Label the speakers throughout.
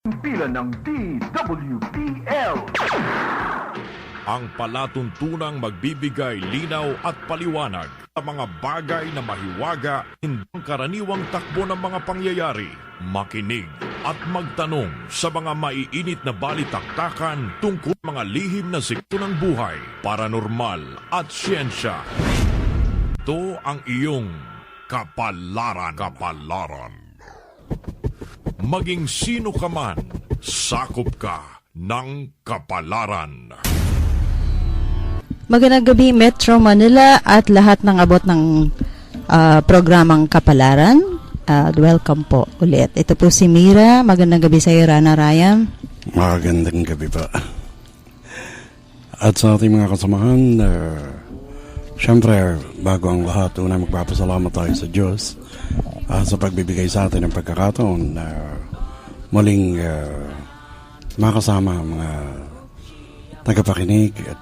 Speaker 1: Pila ng DWPL.
Speaker 2: Ang palatuntunang magbibigay linaw at paliwanag sa mga bagay na mahiwaga, hindi karaniwang takbo ng mga pangyayari. Makinig at magtanong sa mga maiinit na balitaktakan tungkol mga lihim na sikto ng buhay, paranormal at siyensya. Ito ang iyong Kapalaran. Maging sino ka man, sakop ka ng kapalaran.
Speaker 3: Magandang gabi Metro Manila at lahat ng abot ng programang Kapalaran. Welcome po ulit. Ito po si Mira. Magandang gabi sa iyo, Rana Ryan.
Speaker 4: Magandang gabi pa. At sa ating mga kasamahan, syempre, bago ang lahat, una magpapasalamat tayo sa Diyos sa pagbibigay sa atin ng pagkakataon na muling makasama ang mga tagapakinig at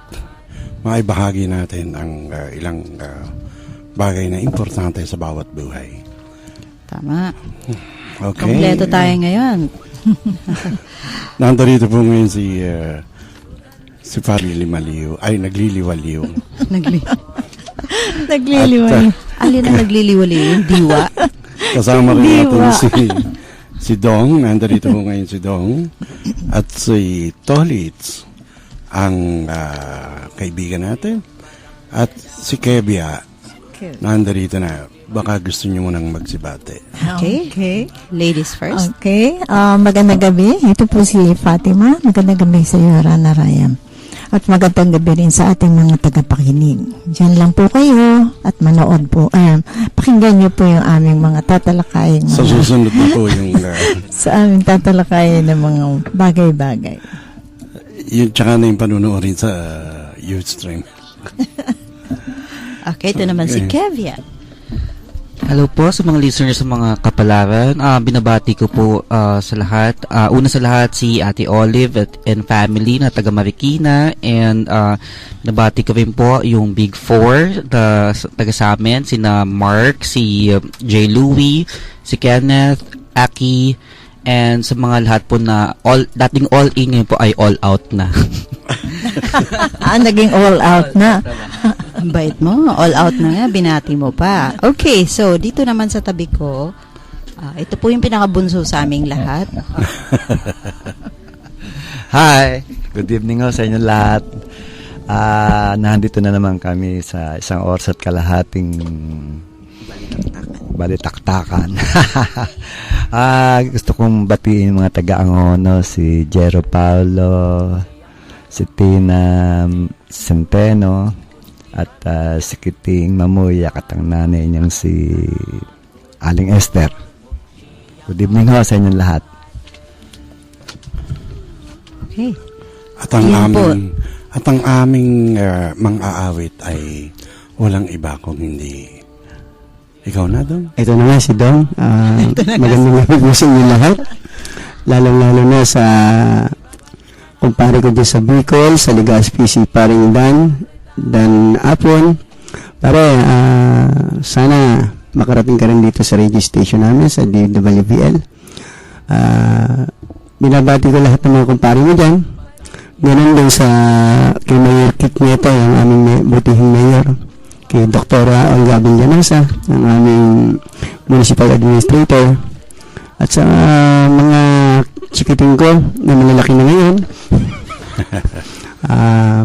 Speaker 4: maibahagi natin ang ilang bagay na importante sa bawat buhay.
Speaker 3: Tama.
Speaker 4: Okay.
Speaker 3: Kompleto tayo ngayon.
Speaker 4: Nandito po ngayon si Farili Maliw. Ay, nagliliwaliw.
Speaker 3: Nagliliwaliw. Alin ang nagliliwaliw? Yung diwa?
Speaker 4: Kasama rin natin si Dong. Nandito po ngayon si Dong. At si Tolitz, ang kaibigan natin. At si Kebia, nandito na. Baka gusto niyo munang magsibate.
Speaker 3: Okay. Ladies first.
Speaker 5: Okay. Magandang gabi. Ito po si Fatima. Magandang gabi sa iyo, Rana Ryan. At magandang gabi rin sa ating mga tagapakinig. Diyan lang po kayo at manood po. Pakinggan niyo po yung aming mga tatalakayin.
Speaker 4: Sa susunod na po yung...
Speaker 5: sa aming tatalakayin ng mga bagay-bagay.
Speaker 4: Yun, tsaka na yung panunuorin sa Ustream.
Speaker 3: Okay, ito naman si Kevia.
Speaker 6: Hello po sa mga listeners sa mga Kapalaran. Binabati ko po sa lahat. Una sa lahat si Ate Olive and family na taga Marikina, and binabati ko rin po yung Big Four na taga sa amin, sina Mark, si J. Louie, si Kenneth, Aki, and sa mga lahat po na dating all in, ngayon po ay all out na.
Speaker 5: Naging all out na.
Speaker 3: Ang bait mo. All out na nga. Binati mo pa. Okay, so dito naman sa tabi ko, ito po yung pinakabunso sa aming lahat.
Speaker 7: Hi! Good evening ho sa inyo lahat. Nandito na naman kami sa isang oras at kalahating balitaktakan. Gusto kong batiin mga taga-Angono, si Jero Paulo, si Tina Centeno, at si Kiting Mamuyak at ang nanay niyang si Aling Esther. Good evening ho sa inyong lahat.
Speaker 3: Okay.
Speaker 4: At ang aming mang-aawit ay walang iba kung hindi ikaw na, Dong.
Speaker 8: Ito na nga si Dong. Magandang gabi po sa inyo lahat. Lalong-lalo na sa kumpare ko dyan sa Bicol, sa Legazpi, si paring Dan Apon. Pare, sana makarating ka rin dito sa radio station namin sa DWPL. Binabati ko lahat ng mga kumpare mo dyan. Ganun din sa kay Mayor Kit Nieto, yung aming butihing mayor. Kay Dr. Olga Villanasa, ang aming municipal administrator. At sa mga chikiting ko na malalaki na ngayon.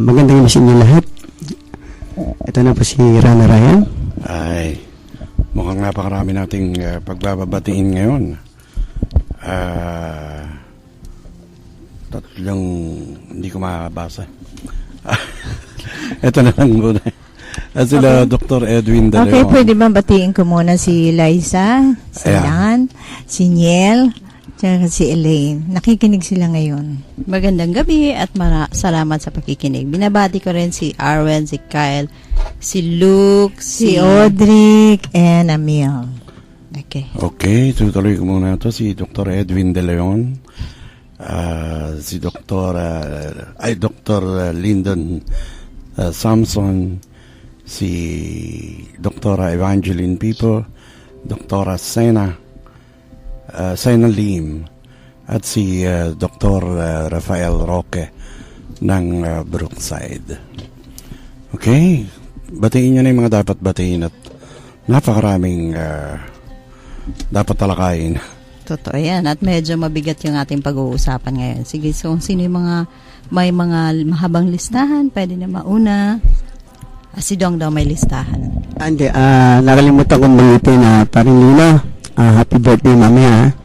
Speaker 8: Magandang gabi sa inyo lahat. Ito na po si Rana Ryan.
Speaker 4: Ay, mukhang napakarami nating pagbababatiin ngayon. Tatlong hindi ko makabasa. Ito na lang muna. At sila Dr. Edwin De Leon.
Speaker 5: Okay, pwede ba batiin ko muna si Liza, si Dan, si Niel, tsaka si Elaine. Nakikinig sila ngayon.
Speaker 3: Magandang gabi at salamat sa pakikinig. Binabati ko rin si Arwen, si Kyle, si Luke,
Speaker 5: Si Audrey, and Emil.
Speaker 3: Okay,
Speaker 4: tutuloy ko muna ito. Si Dr. Edwin De Leon, si Dr. Lyndon Samson, si Dr. Evangeline Pipo, Dr. Sena Lim, at si Dr. Rafael Roque ng Brookside. Okay, batiin nyo na yung mga dapat batiin at napakaraming dapat talakayin.
Speaker 3: Totoo yan. At medyo mabigat yung ating pag-uusapan ngayon. Sige, so sino yung may mga mahabang listahan, pwede na mauna. Si Dong daw may listahan.
Speaker 8: Ande, nakalimutan kong bangitin na paring Lino. Happy birthday mamaya.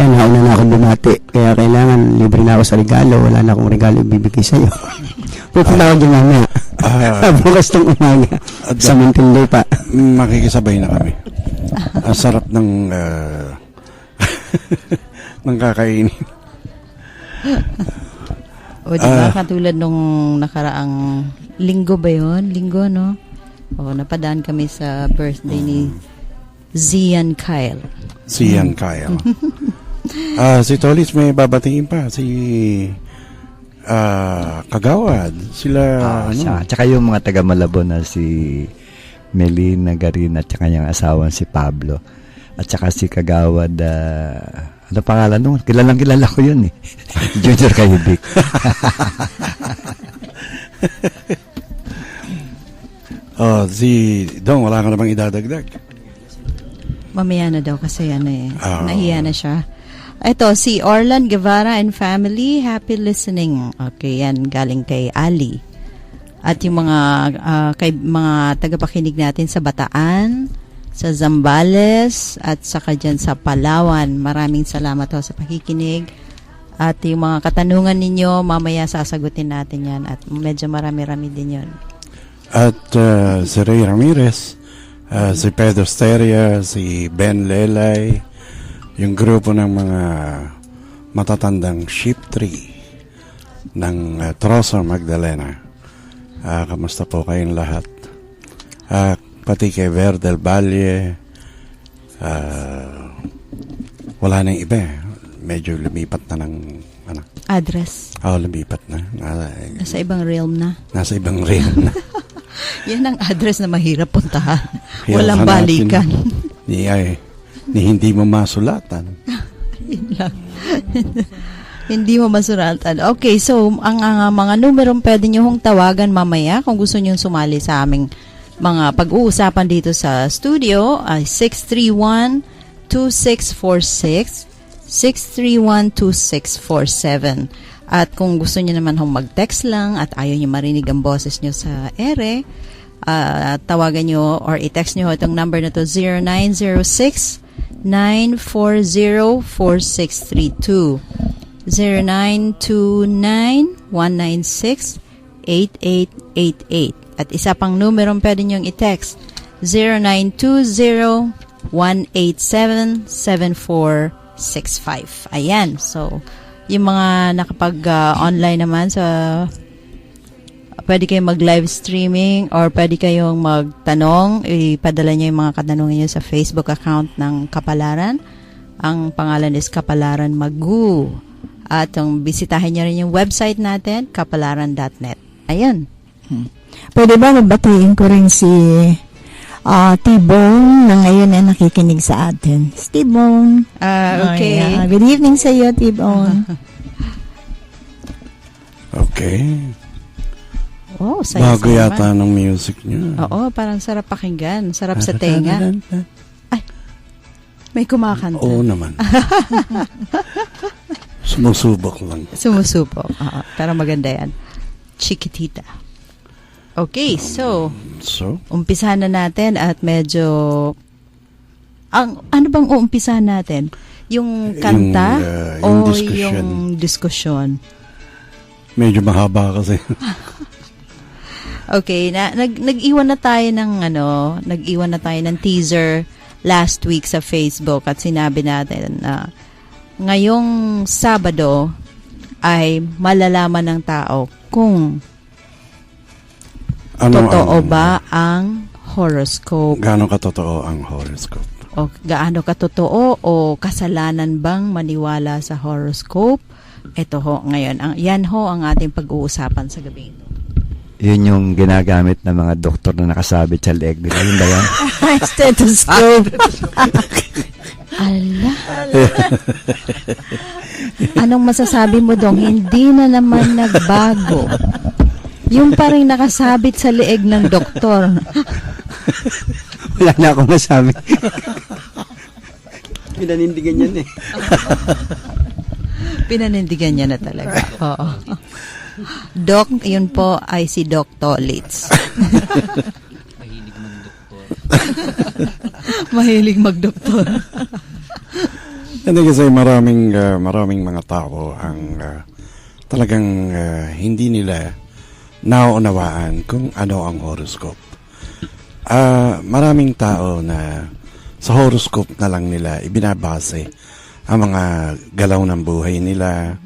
Speaker 8: Yan, nauna na akong bumati. Kaya kailangan libre na ako sa regalo. Wala na akong regalo ibibigay sa'yo. Pupunta ako dyan mamaya. Bukas ng umaga. Sa Muntinlupa.
Speaker 4: Makikisabay na kami. Ang sarap ng ng kakainin.
Speaker 3: O diba, katulad nung nakaraang linggo ba yun? Linggo, no? O, napadaan kami sa birthday ni Zian Kyle.
Speaker 4: Zian Kyle. Si Tolis may babatingin pa. Si Kagawad. Sila,
Speaker 7: Tsaka yung mga taga Malabon na si Melina Garina at tsaka yung asawang si Pablo. At saka si Kagawad, ano pangalan nun? Kilala ko yun eh. Junior Kahibik.
Speaker 4: Si Dong, wala ka namang idadagdag.
Speaker 3: Mamaya na daw kasi nahiya na siya. Ito, si Orlan Guevara and family, happy listening. Okay, yan, galing kay Ali. At yung mga tagapakinig natin sa Bataan, sa Zambales, at saka dyan sa Palawan. Maraming salamat ho sa pakikinig. At yung mga katanungan ninyo, mamaya sasagutin natin yan. At medyo marami-rami din yun.
Speaker 4: At si Ray Ramirez, si Pedro Steria, si Ben Lelay, yung grupo ng mga matatandang sheep tree ng Trozo Magdalena. Kamusta po kayong lahat? Pati kay Verdel Valle, wala na yung iba. Medyo lumipat na ng
Speaker 3: address.
Speaker 4: Lumipat na.
Speaker 3: Nasa ibang realm na.
Speaker 4: Nasa ibang realm na.
Speaker 3: Yan ang address na mahirap puntahan. Walang balikan.
Speaker 4: Ni hindi mo masulatan.
Speaker 3: Yun lang. Hindi mo masulatan. Okay, so ang mga numerong pwede nyo hong tawagan mamaya kung gusto nyo sumali sa aming mga pag-uusapan dito sa studio ay 631-2646, 631-2647. At kung gusto niyo naman hong mag-text lang at ayaw niyo marinig ang boses niyo sa ere, tawagan niyo or i-text niyo itong number na to 0906-940-4632, 0929-196-8888. At isa pang numerong pwede niyong i-text, 0920-187-7465. Ayan. So, yung mga nakapag-online naman pwede kayong mag-live streaming or pwede kayong magtanong. Ipadala niyo yung mga katanungan niyo sa Facebook account ng Kapalaran. Ang pangalan is Kapalaran Magu. At bisitahin niyo rin yung website natin, kapalaran.net. Ayan.
Speaker 5: Pwede ba mabatiin ko rin si T-Bone na ngayon ay nakikinig sa atin? T-Bone.
Speaker 3: Okay.
Speaker 5: Good evening sa iyo, T-Bone.
Speaker 4: Okay.
Speaker 3: Oh, saya
Speaker 4: bago yata ng music niya.
Speaker 3: Oo, parang sarap pakinggan. Sarap sa tenga. Ay, may kumakanta.
Speaker 4: Oo naman. Sumusubok lang.
Speaker 3: Sumusubok. Pero maganda yan. Chiquitita. Okay, so umpisahan na natin at medyo ano bang uumpisahan natin? Yung kanta o yung diskusyon?
Speaker 4: Medyo mahaba kasi.
Speaker 3: Okay, nag-iwan na tayo ng teaser last week sa Facebook at sinabi natin na ngayong Sabado ay malalaman ng tao kung totoo ba ang horoscope.
Speaker 4: Gaano katotoo ang horoscope?
Speaker 3: O gaano katotoo o kasalanan bang maniwala sa horoscope? Ito ho ngayon. Yan ho ang ating pag-uusapan sa gabi ito.
Speaker 7: Yun yung ginagamit ng mga doktor na nakasabit sa leeg nila. Yun ba yan?
Speaker 5: Stethoscope.
Speaker 3: Ala. Anong masasabi mo dong? Hindi na naman nagbago. Yung parang nakasabit sa leeg ng doktor.
Speaker 8: Wala na akong masabi. Pinanindigan yan eh.
Speaker 3: Pinanindigan niya na talaga. Oo. Doc, yun po ay si Doc Tolitz.
Speaker 6: Mahilig mag-doktor.
Speaker 3: Mahilig mag-doktor.
Speaker 4: Hindi kasi maraming mga tao ang talagang hindi nila nauunawaan kung ano ang horoscope. Maraming tao na sa horoscope na lang nila ibinabase ang mga galaw ng buhay nila,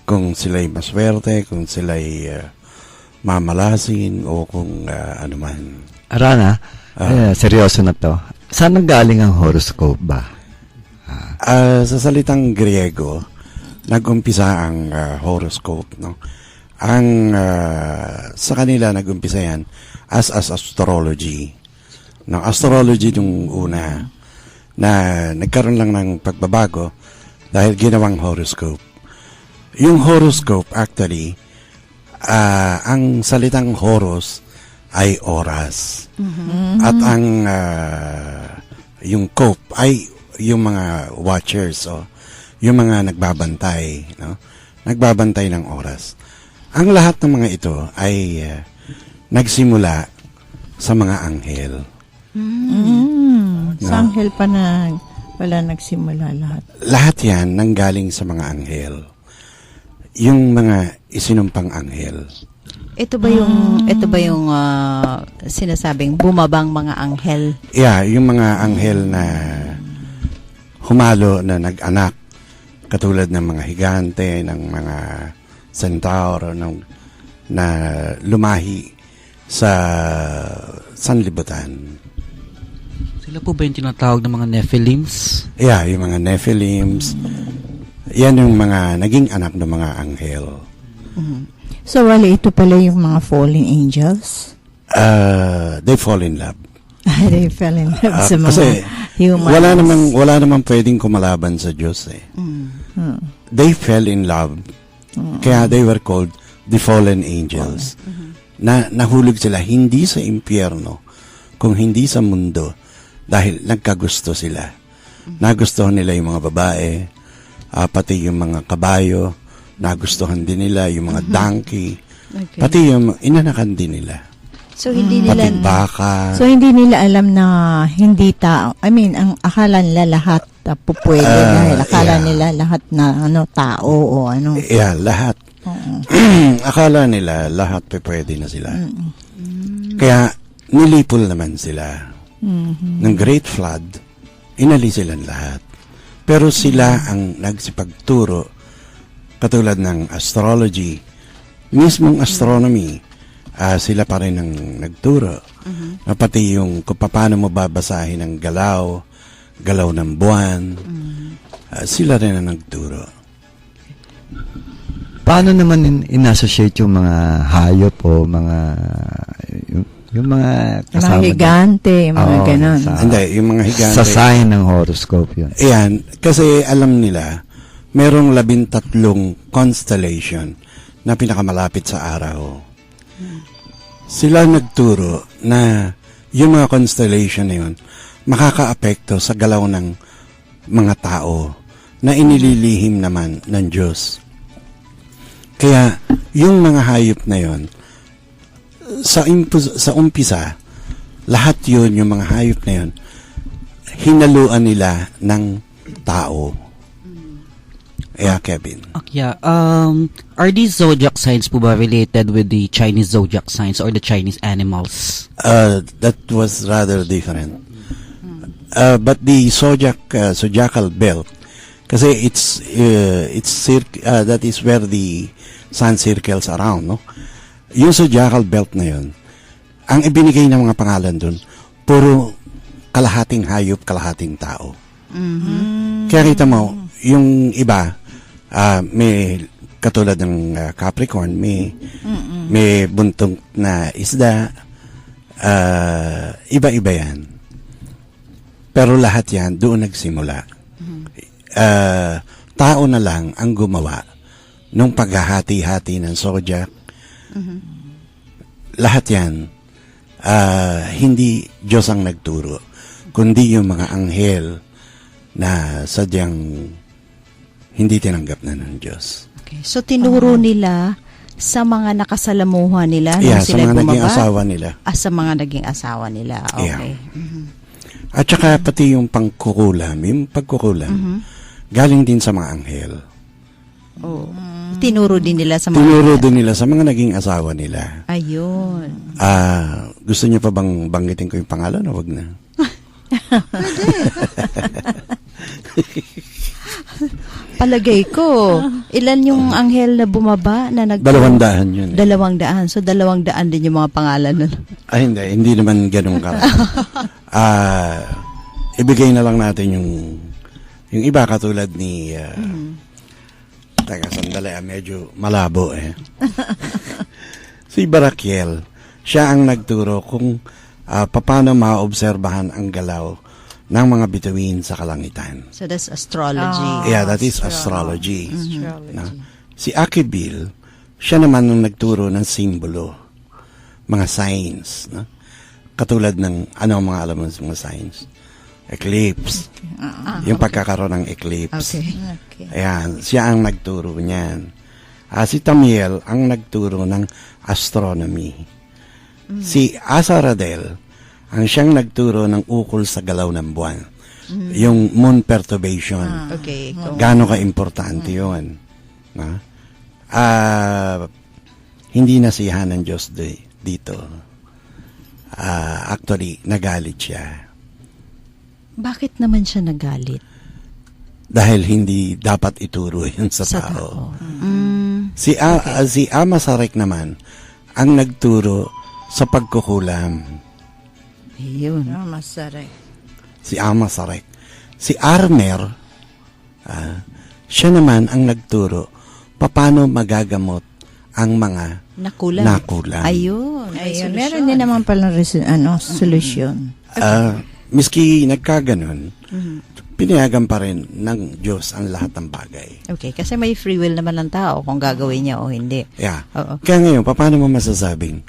Speaker 4: kung sila'y maswerte, kung sila'y mamalasin, o kung ano man.
Speaker 7: Arana, seryoso na to. Saan nanggaling ang horoscope ba?
Speaker 4: Sa salitang Griego, nag-umpisa ang horoscope, no? Ang sa kanila nag-umpisa yan as astrology. No, astrology nung una na nagkaroon lang ng pagbabago dahil ginawang horoscope. Yung horoscope actually, ang salitang horos ay oras. At ang yung cope ay yung mga watchers, o yung mga nagbabantay, no? Nagbabantay ng oras. Ang lahat ng mga ito ay nagsimula sa mga anghel.
Speaker 5: Sa anghel pa na wala nagsimula lahat.
Speaker 4: Lahat yan nanggaling sa mga anghel. Yung mga isinumpang anghel.
Speaker 3: Ito ba yung sinasabing bumabang mga anghel?
Speaker 4: Yeah, yung mga anghel na humalo na nag-anak, katulad ng mga higante, ng mga centaur, na lumahi sa sanlibutan.
Speaker 6: Sila po ba yung tinatawag ng mga Nephilims?
Speaker 4: Yeah, yung mga Nephilims. Yan yung mga naging anak ng mga anghel.
Speaker 5: So, wala ito pala yung mga fallen angels?
Speaker 4: They fall in love.
Speaker 5: They fell in love sa mga
Speaker 4: Kasi
Speaker 5: humans.
Speaker 4: wala namang pwedeng kumalaban sa Diyos eh. They fell in love. Kaya they were called the fallen angels. Na nahulog sila hindi sa impyerno, kung hindi sa mundo, dahil nagkagusto sila. Nagustuhan nila yung mga babae, pati yung mga kabayo, nagustuhan din nila yung mga donkey, pati yung inanakan din nila.
Speaker 3: So, hindi nila...
Speaker 4: Pati baka.
Speaker 5: So, hindi nila alam na hindi tao. I mean, ang akala nila lahat pupwede dahil akala nila lahat na tao o ano.
Speaker 4: Yeah, lahat. Akala nila lahat pwede na sila. Kaya, nilipol naman sila. Ng Great Flood, inali silang lahat. Pero sila ang nagsipagturo, katulad ng astrology, mismong astronomy, sila pa rin ang nagturo. Pati yung kung paano mo babasahin ang galaw ng buwan, sila rin ang nagturo.
Speaker 7: Paano naman in-associate yung mga hayop o yung mga kasama?
Speaker 5: Mga higante, mga ganon.
Speaker 4: Hindi, yung mga higante.
Speaker 7: Sa sign ng horoscope yun.
Speaker 4: Ayan, kasi alam nila, merong 13 constellation na pinakamalapit sa araw. Sila nagturo na yung mga constellation na yun makakaapekto sa galaw ng mga tao na inililihim naman ng Diyos. Kaya yung mga hayop na yun, sa umpisa, lahat yun, yung mga hayop na yun, hinaluan nila ng tao. Yeah, Kevin.
Speaker 6: Yeah. Are these zodiac signs po ba related with the Chinese zodiac signs or the Chinese animals?
Speaker 4: That was rather different. But the zodiacal belt, kasi that is where the sun circles around, no? Yung zodiacal belt na yun, ang ibinigay ng mga pangalan dun, puro kalahating hayop, kalahating tao. Kaya kita mo, yung iba, may katulad ng Capricorn, may buntong na isda, iba-iba yan. Pero lahat yan, doon nagsimula. tao na lang ang gumawa nung paghahati-hati ng zodiac. Lahat yan, hindi Diyos ang nagturo, kundi yung mga anghel na sadyang hindi tinanggap na ng Diyos.
Speaker 3: Okay. So, tinuro nila sa mga nakasalamuhan nila nung
Speaker 4: Yeah, sa
Speaker 3: sila
Speaker 4: mga naging
Speaker 3: bumaba?
Speaker 4: asawa nila.
Speaker 3: Sa mga naging asawa nila. Okay.
Speaker 4: Yeah. At saka pati yung pagkukulam, galing din sa mga anghel.
Speaker 3: Oh. Tinuro din nila sa mga...
Speaker 4: Tinuro din nila sa mga naging asawa nila.
Speaker 3: Ayun.
Speaker 4: Gusto niyo pa bang banggitin ko yung pangalan o wag na?
Speaker 3: Palagay ko, ilan yung anghel na bumaba na
Speaker 4: 200 yun.
Speaker 3: 200. So, 200 din yung mga pangalan nun.
Speaker 4: Hindi naman ganun ka. Ibigay na lang natin yung iba katulad ni teka, sandali, medyo malabo si Barakiel, siya ang nagturo kung paano maobserbahan ang galaw ng mga bituin sa kalangitan.
Speaker 3: So, that's astrology.
Speaker 4: Yeah, that is astrology. Na, si Akibil, siya naman ang nagturo ng simbolo, mga signs. No? Katulad ng, mga alam mo sa mga signs? Eclipse. Yung pagkakaroon ng eclipse.
Speaker 3: Okay.
Speaker 4: Ayan, siya ang nagturo niyan. Si Tamiel ang nagturo ng astronomy. Si Asaradel, ang siyang nagturo ng ukol sa galaw ng buwan. Yung moon perturbation.
Speaker 3: Okay.
Speaker 4: Gaano ka-importante yun. Hindi nasiyahan ng Diyos dito. Actually, nagalit siya.
Speaker 3: Bakit naman siya nagalit?
Speaker 4: Dahil hindi dapat ituro yun sa tao. Si Amasarek naman ang nagturo sa pagkukulam.
Speaker 3: Ayun.
Speaker 4: Si Amasarek. Si Armer, siya naman ang nagturo paano magagamot ang mga nakulam.
Speaker 3: Ayun.
Speaker 5: Meron din naman palang solusyon.
Speaker 4: Miski nagkaganon, pinayagan pa rin ng Diyos ang lahat ng bagay.
Speaker 3: Okay, kasi may free will naman ng tao kung gagawin niya o hindi.
Speaker 4: Yeah.
Speaker 3: Oo.
Speaker 4: Kaya ngayon, paano mo masasabing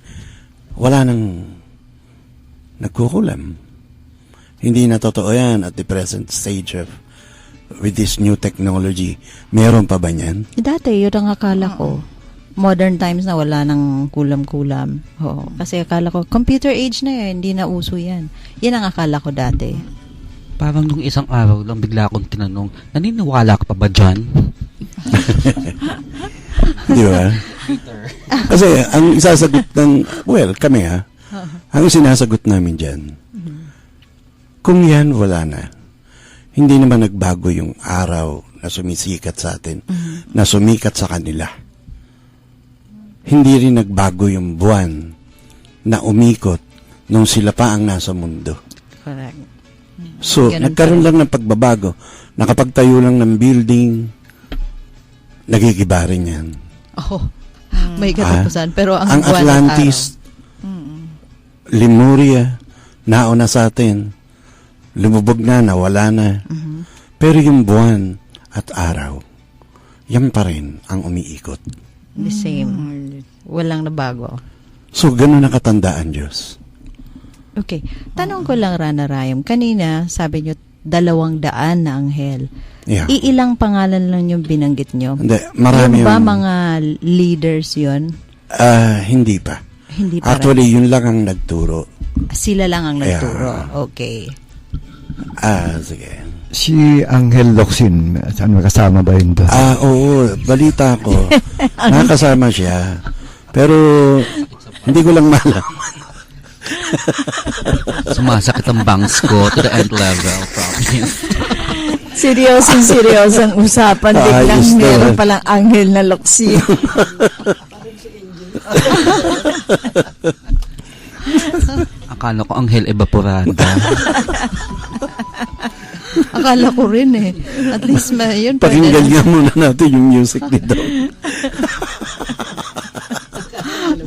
Speaker 4: wala nang nagkukulam? Hindi na totoo yan at the present stage with this new technology. Meron pa ba niyan?
Speaker 3: Dati, yun ang akala ko. Modern times na wala nang kulam-kulam. Oo. Kasi akala ko, computer age na yan, hindi na uso yan. Yan ang akala ko dati.
Speaker 6: Parang nung isang araw lang bigla akong tinanong, naniniwala ka pa ba dyan?
Speaker 4: Di ba? Kasi ang isasagot kami ang sinasagot namin dyan, kung yan wala na, hindi naman nagbago yung araw na sumisikat sa atin, na sumikat sa kanila. Hindi rin nagbago yung buwan na umikot nung sila pa ang nasa mundo.
Speaker 3: Correct.
Speaker 4: So, nagkaroon lang ng pagbabago. Nakapagtayo lang ng building, nagigiba rin yan.
Speaker 3: May katapusan. Pero ang buwan
Speaker 4: Atlantis, Lemuria, nauna sa atin, lumubog na, nawala na. Pero yung buwan at araw, yan pa rin ang umiikot.
Speaker 3: the same. Walang nabago.
Speaker 4: So, ganun nakatandaan Diyos.
Speaker 3: Okay. Tanong ko lang, Rana Rayam. Kanina, sabi nyo, 200 na anghel.
Speaker 4: Yeah.
Speaker 3: Iilang pangalan lang yung binanggit nyo?
Speaker 4: Hindi, marami
Speaker 3: yung ba
Speaker 4: yung-
Speaker 3: mga leaders yon?
Speaker 4: Hindi pa.
Speaker 3: Hindi pa
Speaker 4: Actually, yun lang ang nagturo.
Speaker 3: Sila lang ang nagturo.
Speaker 4: Yeah.
Speaker 3: Okay.
Speaker 4: Sige.
Speaker 7: Si Angel Locsin, saan makasama ba yun doon?
Speaker 4: Oo, balita ko. Nakasama siya. Pero, hindi ko lang malaman.
Speaker 6: Sumasakit ang bangs ko to the end level. Promise.
Speaker 5: Seryosong usapan. Biglang
Speaker 4: Ayos naman.
Speaker 5: meron palang anghel na loksi.
Speaker 6: Akala ko Angel Evaporada.
Speaker 3: Akala ko rin eh. At least yun.
Speaker 4: Pakinggan nga muna natin yung music nito.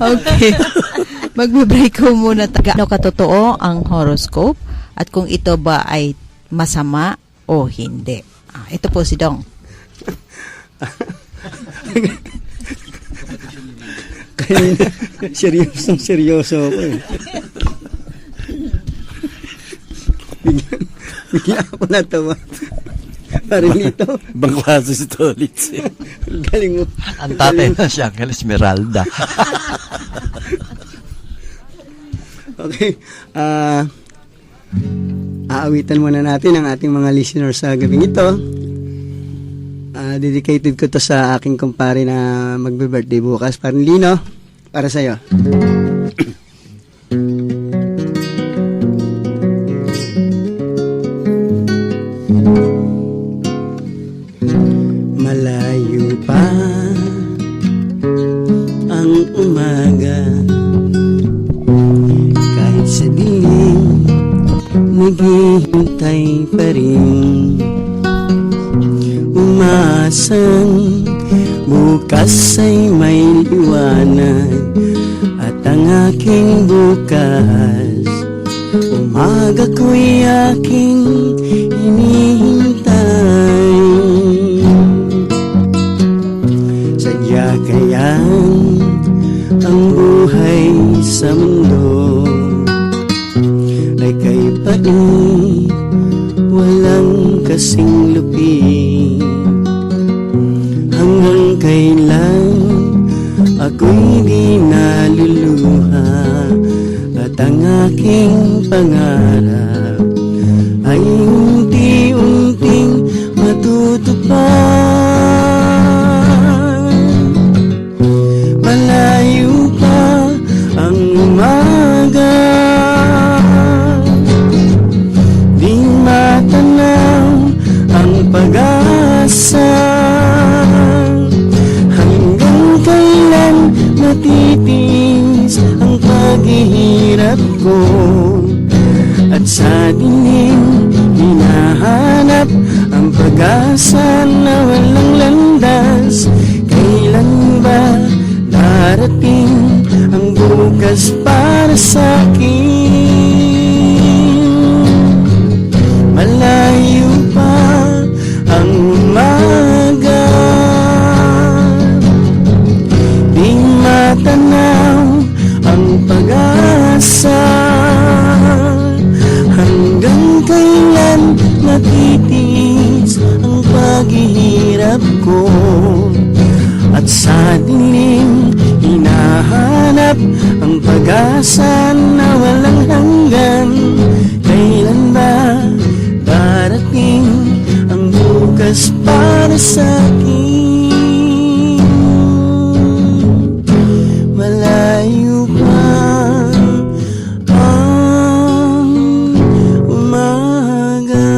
Speaker 3: Okay. Magbe-break ko muna. Ano katotoo ang horoscope at kung ito ba ay masama o hindi. ito po si Dong.
Speaker 8: Kaya seryoso ako eh. Bigla ako natawa. Parang dito.
Speaker 4: Ibang klase si Tolitz.
Speaker 8: Galing mo.
Speaker 7: Ang tatay na si Angel Esmeralda.
Speaker 8: Okay. Aawitan muna natin ang ating mga listeners sa gabing ito. Dedicated ko to sa aking kumpare na magbe-birthday bukas. Parang Lino, para sa'yo. Malayo pa ang umaga, kahit sa dilim naghihintay pa rin, umaasang bukas ay may liwanag, at ang aking bukas, umaga ko'y aking hinihintay. Sadya kayang ang buhay sa mundo ay kay pait, walang kasing lupit. Hanggang kailan ako'y di naluluha, at ang aking pangarap ay unti-unting matutupad. Malayo pa ang umaga, di matanaw ang pag-asa. Hanggang kailan matitiis ang paghihirap ko, at sa dilim hinahanap ang pag-asa na walang landas. Kailan ba darating ang bukas para sa'kin? Malayo pa ang umaga, di matanaw ang pag-asa. Hanggang kailan matitiis ang paghihirap ko, at sa dilim hinahanap ang pag-asa na walang hanggan. Kailan ba darating ang bukas para sa'kin? Malayo pa ang umaga.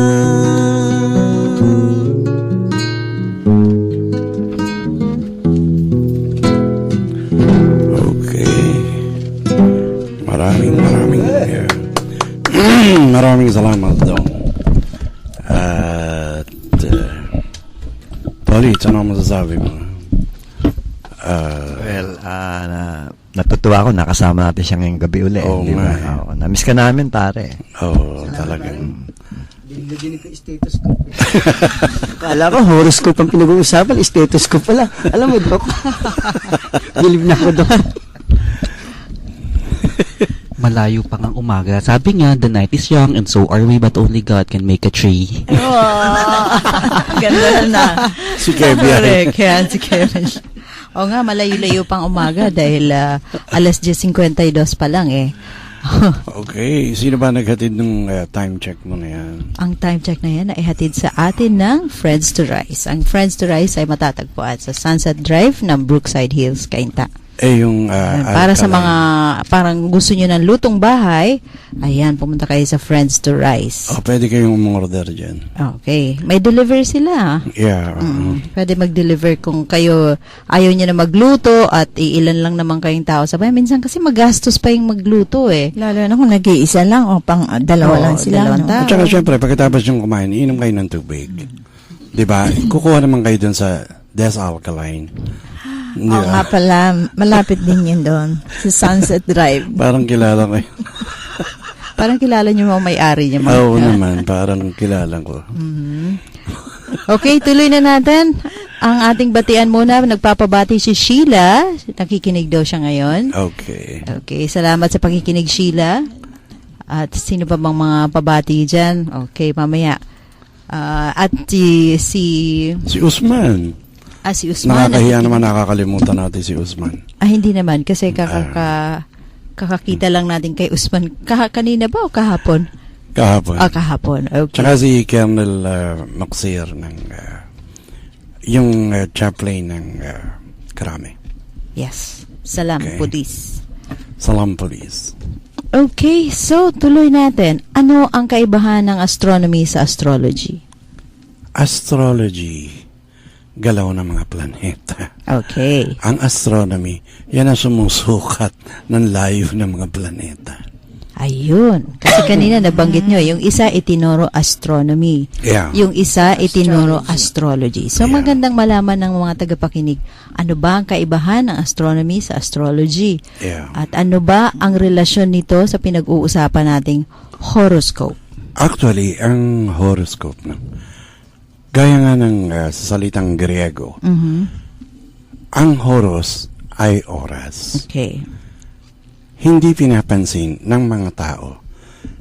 Speaker 4: Maraming salamat Dong. At Tolitz, ano masasabi mo?
Speaker 7: Natutuwa ako, nakasama natin siya ngayong gabi ulit.
Speaker 4: Oo
Speaker 7: Di ba?
Speaker 4: nga.
Speaker 7: Oo, namiss ka namin, pare.
Speaker 4: Oo, talagang.
Speaker 8: Dinig ko stethoscope. Kala ko horoscope ang pinag-uusapan, stethoscope pala. Alam mo, Dok. Bilib na ako, Dok.
Speaker 6: Malayo pa ng umaga. Sabi nga, the night is young and so are we, but only God can make a tree.
Speaker 3: Ganda na.
Speaker 4: Si Kevin.
Speaker 3: Correct. Yan, si Kevin. O nga, malayo-layo pang umaga dahil alas 10:52 pa lang eh.
Speaker 4: Okay, sino ba naghatid ng time check mo na yan?
Speaker 3: Ang time check na yan ay hatid sa atin ng Friends to Rise. Ang Friends to Rise ay matatagpuan sa Sunset Drive ng Brookside Hills, Cainta.
Speaker 4: Yung
Speaker 3: para sa mga parang gusto nyo ng lutong bahay, ayan, pumunta kayo sa Friends to Rise.
Speaker 4: Pwede kayong umorder dyan.
Speaker 3: Okay. May deliver sila.
Speaker 4: Yeah.
Speaker 3: Pwede mag-deliver kung kayo ayaw nyo na magluto at iilan lang naman kayong tao sa bahay. Minsan kasi magastos pa yung magluto eh.
Speaker 5: Lalo na kung nag-iisa lang o pang dalawa lang sila.
Speaker 3: dalawang
Speaker 5: No?
Speaker 3: tao.
Speaker 4: At saka syempre, pagkatapos yung kumain, iinom kayo ng tubig. Diba? Kukuha naman kayo dun sa Desalkaline.
Speaker 5: Oo nga pala, malapit din yun doon. Sa Sunset Drive.
Speaker 4: Parang kilala ko.
Speaker 3: Parang kilala nyo mga may-ari niya.
Speaker 4: Oo naman, parang kilala ko.
Speaker 3: Okay, tuloy na natin. Ang ating batian muna, nagpapabati si Sheila. Nakikinig daw siya ngayon.
Speaker 4: Okay.
Speaker 3: Okay, salamat sa pakikinig, Sheila. At sino pa bang mga pabati dyan? Okay, mamaya. At si
Speaker 4: Usman.
Speaker 3: si Usman.
Speaker 4: Nakakahiya naman, nakakalimutan natin si Usman.
Speaker 3: Hindi naman, kasi kakakita lang natin kay Usman. Kanina ba o kahapon?
Speaker 4: Kahapon.
Speaker 3: Kahapon. Okay.
Speaker 4: Tsaka si Colonel Maksir ng yung chaplain ng Krame.
Speaker 3: Yes. Salam,
Speaker 4: Okay.
Speaker 3: Police.
Speaker 4: Salam Police.
Speaker 3: Okay, so tuloy natin. Ano ang kaibahan ng astronomy sa astrology?
Speaker 4: Astrology, galaw ng mga planeta.
Speaker 3: Okay.
Speaker 4: Ang astronomy, yan ang sumusukat ng layo ng mga planeta.
Speaker 3: Ayun. Kasi kanina nabanggit nyo, yung isa itinuro astronomy.
Speaker 4: Yeah.
Speaker 3: Yung isa itinuro astrology. So
Speaker 4: Yeah.
Speaker 3: magandang malaman ng mga tagapakinig, ano ba ang kaibahan ng astronomy sa astrology?
Speaker 4: Yeah.
Speaker 3: At ano ba ang relasyon nito sa pinag-uusapan nating horoscope?
Speaker 4: Actually, ang horoscope, no? Gaya nga ng sa salitang Griego, ang horos ay oras.
Speaker 3: Okay.
Speaker 4: Hindi pinapansin ng mga tao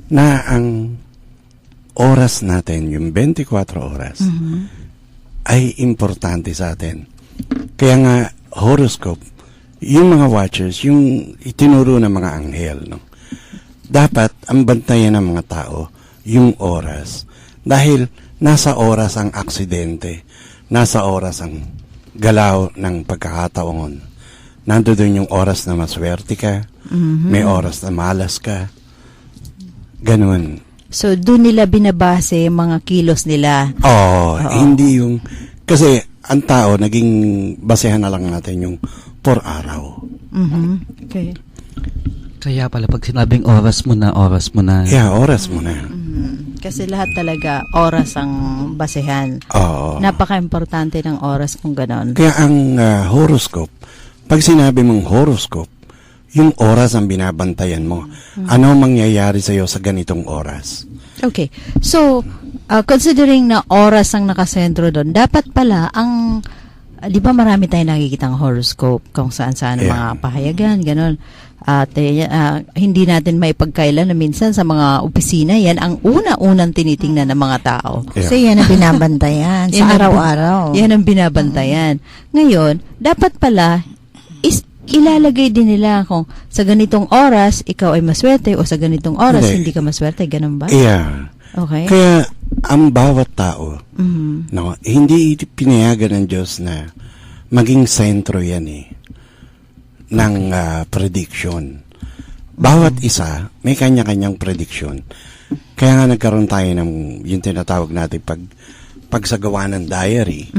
Speaker 4: na ang oras natin, yung 24 oras, ay importante sa atin. Kaya nga, horoscope, yung mga watchers, yung itinuro ng mga anghel, no? Dapat ang bantayan ng mga tao, yung oras. Dahil nasa oras ang aksidente, nasa oras ang galaw ng pagkakataon. Nandoon yung oras na maswerte ka, may oras na malas ka. Ganun.
Speaker 3: So, doon nila binabase yung mga kilos nila.
Speaker 4: Oo. Hindi yung... Kasi, ang tao, naging basehan na lang natin yung per araw.
Speaker 3: Okay.
Speaker 6: Kaya pala pag sinabing oras mo na.
Speaker 4: Yeah, oras mo na.
Speaker 3: Kasi lahat talaga oras ang basehan.
Speaker 4: Oo.
Speaker 3: Napaka-importante ng oras kung ganon.
Speaker 4: Kaya ang horoscope, pag sinabi mong horoscope, yung oras ang binabantayan mo. Ano mangyayari sa'yo sa ganitong oras?
Speaker 3: Okay. So, considering na oras ang nakasentro doon, dapat pala ang, di ba marami tayong nakikitang horoscope kung saan-saan mga pahayagan, ganon. At hindi natin maipagkailan na minsan sa mga opisina, yan ang una-unang tinitingnan ng mga tao.
Speaker 5: Kasi yan ang binabantayan sa araw-araw.
Speaker 3: Yan ang binabantayan. Ngayon, dapat pala ilalagay din nila kung sa ganitong oras ikaw ay maswerte o sa ganitong oras hindi ka maswerte, ganun ba?
Speaker 4: Yeah.
Speaker 3: Okay.
Speaker 4: Kaya ang bawat tao, no, hindi pinayagan ng Diyos na maging sentro yan ng prediction. Bawat isa may kanya-kanyang prediction. Kaya nga nagkaroon tayo ng yung tinatawag natin pagsagawa ng diary.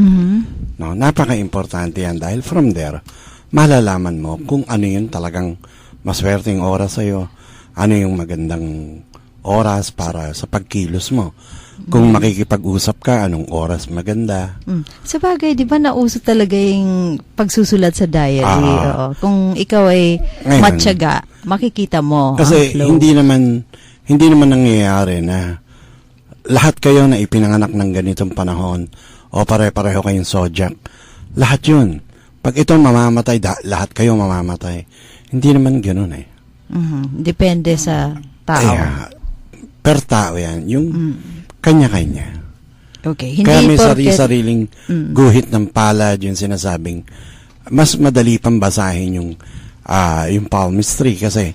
Speaker 4: No, napaka-importante yan dahil from there malalaman mo kung ano yung talagang maswerteng oras sa'yo, ano yung magandang oras para sa pagkilos mo. Kung makikipag-usap ka, anong oras maganda.
Speaker 3: Sa bagay, di ba nauso talaga yung pagsusulat sa diary? Oo. Kung ikaw ay matyaga, makikita mo
Speaker 4: kasi
Speaker 3: ang flow.
Speaker 4: hindi naman nangyayari na lahat kayo na ipinanganak ng ganitong panahon o pare-pareho kayong zodiac. Lahat yun. Pag ito mamamatay, lahat kayo mamamatay. Hindi naman ganoon
Speaker 3: Depende sa tao.
Speaker 4: Per tao yan. Yung kanya-kanya.
Speaker 3: Okay. Hindi
Speaker 4: Kaya may
Speaker 3: porket
Speaker 4: sariling guhit ng palad, yung sinasabing mas madali pang basahin yung palmistry kasi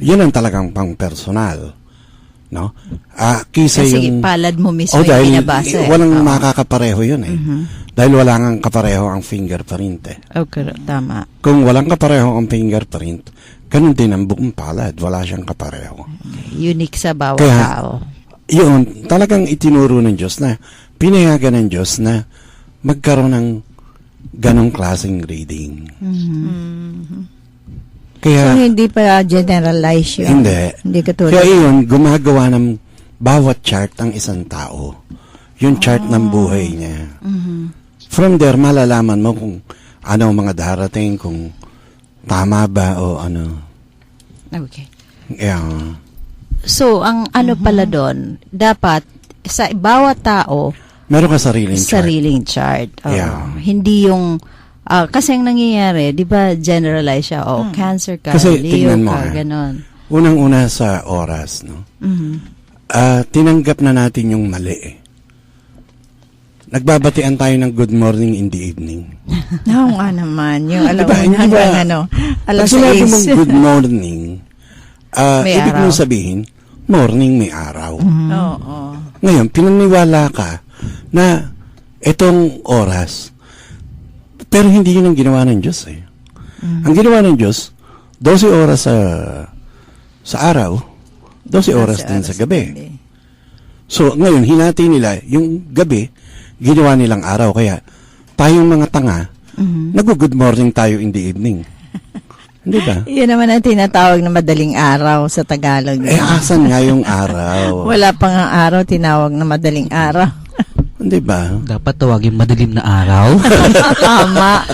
Speaker 4: yun ang talagang pang-personal. No? Kisa
Speaker 3: kasi
Speaker 4: yung
Speaker 3: palad mo mismo yung
Speaker 4: dahil
Speaker 3: binabasa.
Speaker 4: walang makakapareho yun Dahil wala nga kapareho ang fingerprint
Speaker 3: Okay, tama.
Speaker 4: Kung walang kapareho ang fingerprint, ganun din ang buong palad. Wala siyang kapareho.
Speaker 3: Unique sa bawat
Speaker 4: Kaya,
Speaker 3: tao.
Speaker 4: Yun, talagang itinuro ng Diyos na, pinayagan ng Diyos na magkaroon ng ganong klaseng reading. Kaya,
Speaker 5: So, hindi pa generalize yun. Hindi katulad.
Speaker 4: Kaya yun, gumagawa ng bawat chart ang isang tao. Yung chart ng buhay niya. From there, malalaman mo kung ano ang mga darating, kung tama ba o ano.
Speaker 3: Okay.
Speaker 4: Yeah.
Speaker 3: So, ang ano pala doon, dapat sa bawat tao,
Speaker 4: Meron ka sariling chart.
Speaker 3: Sariling chart. Oo.
Speaker 4: Yeah.
Speaker 3: Hindi yung, kasi ang nangyayari, di ba, generalize siya, cancer ka,
Speaker 4: Kasi
Speaker 3: Leo
Speaker 4: tingnan mo,
Speaker 3: ka, ganon.
Speaker 4: Unang-una sa oras, no?
Speaker 3: Mhm.
Speaker 4: Tinanggap na natin yung mali eh. Nagbabatian tayo ng good morning in the evening.
Speaker 5: Oo nga naman. Yung alam
Speaker 4: Diba,
Speaker 5: mo
Speaker 4: hindi
Speaker 5: hanggang
Speaker 4: ba-
Speaker 5: ano,
Speaker 4: Pag
Speaker 5: alas
Speaker 4: sinabi mong
Speaker 5: 6.
Speaker 4: good morning,
Speaker 3: May
Speaker 4: ibig
Speaker 3: araw.
Speaker 4: mong sabihin, morning may araw.
Speaker 5: Oo.
Speaker 4: Ngayon, pinaniwala ka na itong oras, pero hindi yun ang ginawa ng Diyos eh. Ang ginawa ng Diyos, 12 oras sa araw, 12 oras din sa gabi. So, ngayon, hinati nila yung gabi, ginawa nilang araw. Kaya, tayong mga tanga, nag-good morning tayo in the evening. Hindi ba?
Speaker 5: Yun naman ang tinatawag na madaling araw sa Tagalog.
Speaker 4: Asan nga yung araw?
Speaker 5: Wala pang ang araw, tinawag na madaling araw.
Speaker 4: Hindi ba?
Speaker 6: Dapat tawagin madilim na araw.
Speaker 3: Tama.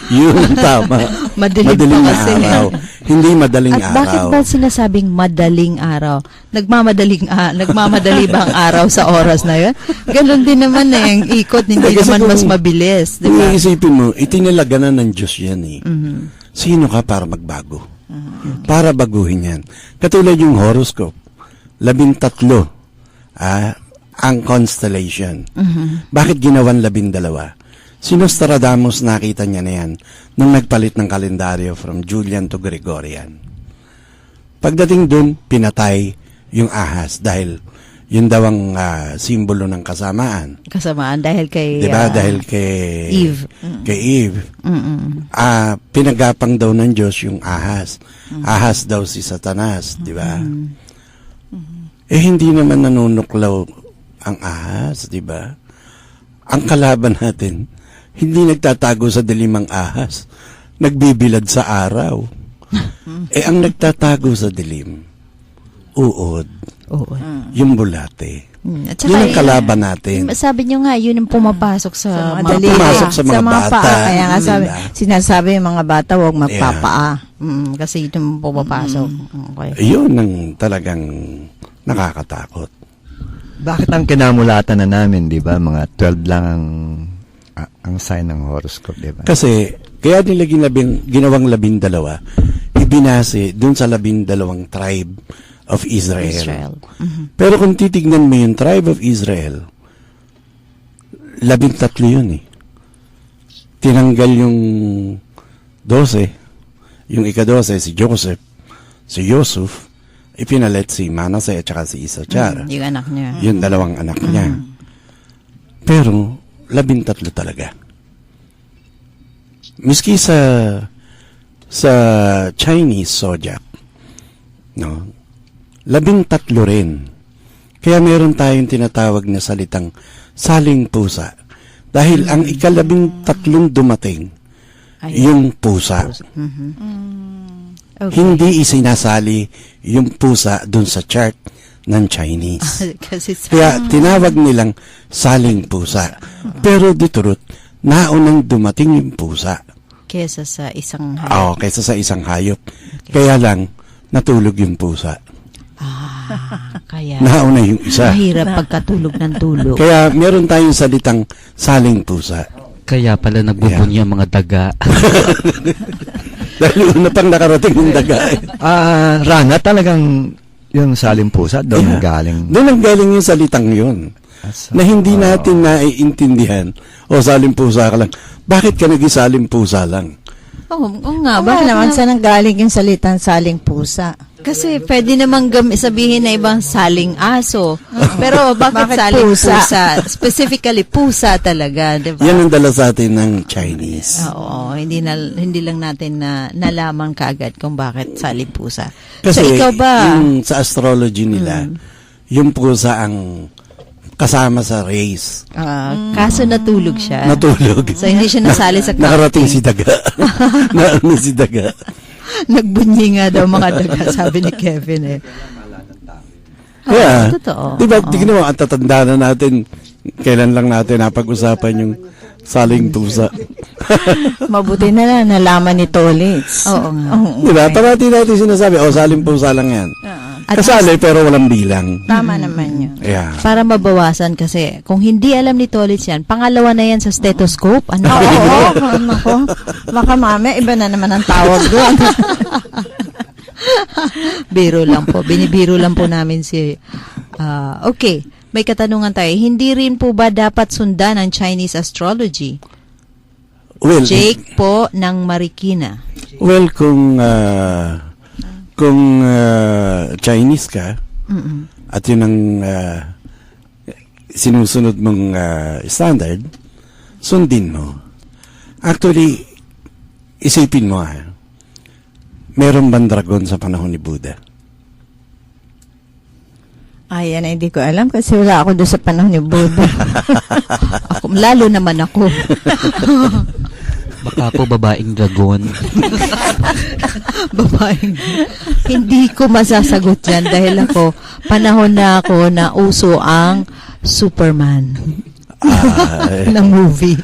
Speaker 4: Yun, tama.
Speaker 3: Madilim pa
Speaker 4: na
Speaker 3: kasi.
Speaker 4: araw. Hindi madaling
Speaker 3: At bakit
Speaker 4: araw.
Speaker 3: ba sinasabing madaling araw? Nagmamadali ba ang araw sa oras na yun? Ganon din naman eh, ang ikot, hindi
Speaker 4: Kasi
Speaker 3: naman
Speaker 4: kung-
Speaker 3: mas mabilis. Di
Speaker 4: Kung
Speaker 3: ba?
Speaker 4: iisipin mo, itinalaga na ng Diyos yan eh. Sino ka para magbago? Para baguhin yan. Katulad yung horoscope, 13, ang constellation. Bakit ginawan 12? Si Nostradamus, nakita niya na yan nung nagpalit ng kalendaryo from Julian to Gregorian. Pagdating dun, pinatay yung ahas dahil yun daw ang simbolo ng kasamaan.
Speaker 3: Kasamaan dahil kay
Speaker 4: Diba? Dahil kay
Speaker 3: Eve.
Speaker 4: Kay Eve. Pinagapang daw ng Diyos yung ahas. Ahas daw si Satanas, di ba? Eh hindi naman nanunuklaw ang ahas, di ba? Ang kalaban natin, hindi nagtatago sa dilim ang ahas. Nagbibilad sa araw. Ang nagtatago sa dilim, uod,
Speaker 3: Oo.
Speaker 4: yung bulate.
Speaker 3: At
Speaker 4: Yun ang kalaban natin.
Speaker 3: Sabi niyo nga, yun ang pumapasok sa mga
Speaker 5: Madali.
Speaker 4: pumasok sa mga bata.
Speaker 5: paa. Kaya nga
Speaker 4: Diba?
Speaker 5: sinasabi yung mga bata, huwag magpapaa.
Speaker 3: kasi ito ang pumapasok. Okay.
Speaker 4: Yun ang talagang nakakatakot.
Speaker 7: Bakit ang kinamulatan na namin, di ba? Mga 12 lang ang sign ng horoscope, di ba?
Speaker 4: Kasi, kaya nila ginawang 12, ibinase dun sa 12 tribe of Israel. Pero kung titignan mo yung tribe of Israel, 13 yun eh. Tinanggal yung 12, yung ika-12, si Joseph, si Yusuf, ipinalit si Manasseh at saka si Issachar.
Speaker 3: Yung anak niya.
Speaker 4: Yung 2 anak niya. Pero, 13 talaga. Miski sa Chinese zodiac, no? 13 rin. Kaya meron tayong tinatawag na salitang saling pusa. Dahil ang ika-13 dumating, yung pusa.
Speaker 3: Okay.
Speaker 4: Hindi isinasali yung pusa dun sa chart ng Chinese.
Speaker 3: Kasi
Speaker 4: Kaya tinawag nilang saling pusa. Pero di turut, naunang dumating yung pusa.
Speaker 3: kesa sa isang hayop.
Speaker 4: Kaysa sa isang hayop. Kaya lang, natulog yung pusa.
Speaker 3: Kaya
Speaker 4: Nauna yung isa.
Speaker 3: mahirap pagkatulog ng tulog.
Speaker 4: Kaya meron tayong salitang saling pusa.
Speaker 6: Kaya pala nagbubunyi ang mga daga.
Speaker 4: Dahil una pang nakarating yung daga.
Speaker 7: Rana, talagang yung salimpusa, doon galing.
Speaker 4: Doon ang galing yung salitang yun. Na hindi natin naiintindihan. O salimpusa ka lang. Bakit ka nag-isalim pusa lang?
Speaker 3: Oo nga.
Speaker 5: Bakit naman saan ang galing yung salitang saling pusa?
Speaker 3: Kasi pwede namang sabihin na ibang saling aso. Pero bakit
Speaker 5: Bakit
Speaker 3: saling
Speaker 5: pusa?
Speaker 3: pusa? Specifically, pusa talaga. Diba?
Speaker 4: Yan ang dala sa atin ng Chinese.
Speaker 3: Oo, hindi lang natin nalaman kaagad kung bakit saling pusa.
Speaker 4: Kasi
Speaker 3: so, ikaw ba?
Speaker 4: yung sa astrology nila, yung pusa ang kasama sa race.
Speaker 3: Kaso natulog siya.
Speaker 4: Natulog.
Speaker 3: So, hindi siya nasali sa
Speaker 4: Nakarating si daga. Naano si daga.
Speaker 3: Nagbunyi nga daw mga daga, sabi ni Kevin eh.
Speaker 4: Kaya,
Speaker 3: totoo.
Speaker 4: di ba, tignan mo, ang tatanda na natin, kailan lang natin napag-usapan yung saling pusa.
Speaker 5: Mabuti na lang, nalaman ni Tolitz.
Speaker 3: Oo nga.
Speaker 4: Di ba, parati natin sinasabi, saling pusa lang yan.
Speaker 3: At
Speaker 4: Kasali pero walang bilang.
Speaker 5: Tama naman yun.
Speaker 4: Yeah.
Speaker 3: para mabawasan kasi kung hindi alam ni Tolitz yan, pangalawa na yan sa stethoscope. Ano?
Speaker 5: Oo, nako. Baka mami, iba na naman ang tawag doon.
Speaker 3: Biro lang po. Binibiro lang po namin si... okay, may katanungan tayo. Hindi rin po ba dapat sundan ang Chinese astrology?
Speaker 4: Well,
Speaker 3: Jake po ng Marikina.
Speaker 4: well kung Chinese ka, at yun ang sinusunod mong standard, sundin mo. Actually, isipin mo meron bang dragon sa panahon ni Buddha?
Speaker 5: Ayan, hindi ko alam kasi wala ako doon sa panahon ni Buddha.
Speaker 3: Lalo naman ako.
Speaker 6: Baka po babaeng dragon.
Speaker 3: Babaeng. Hindi ko masasagot yan dahil ako, panahon na ako na uso ang Superman na movie.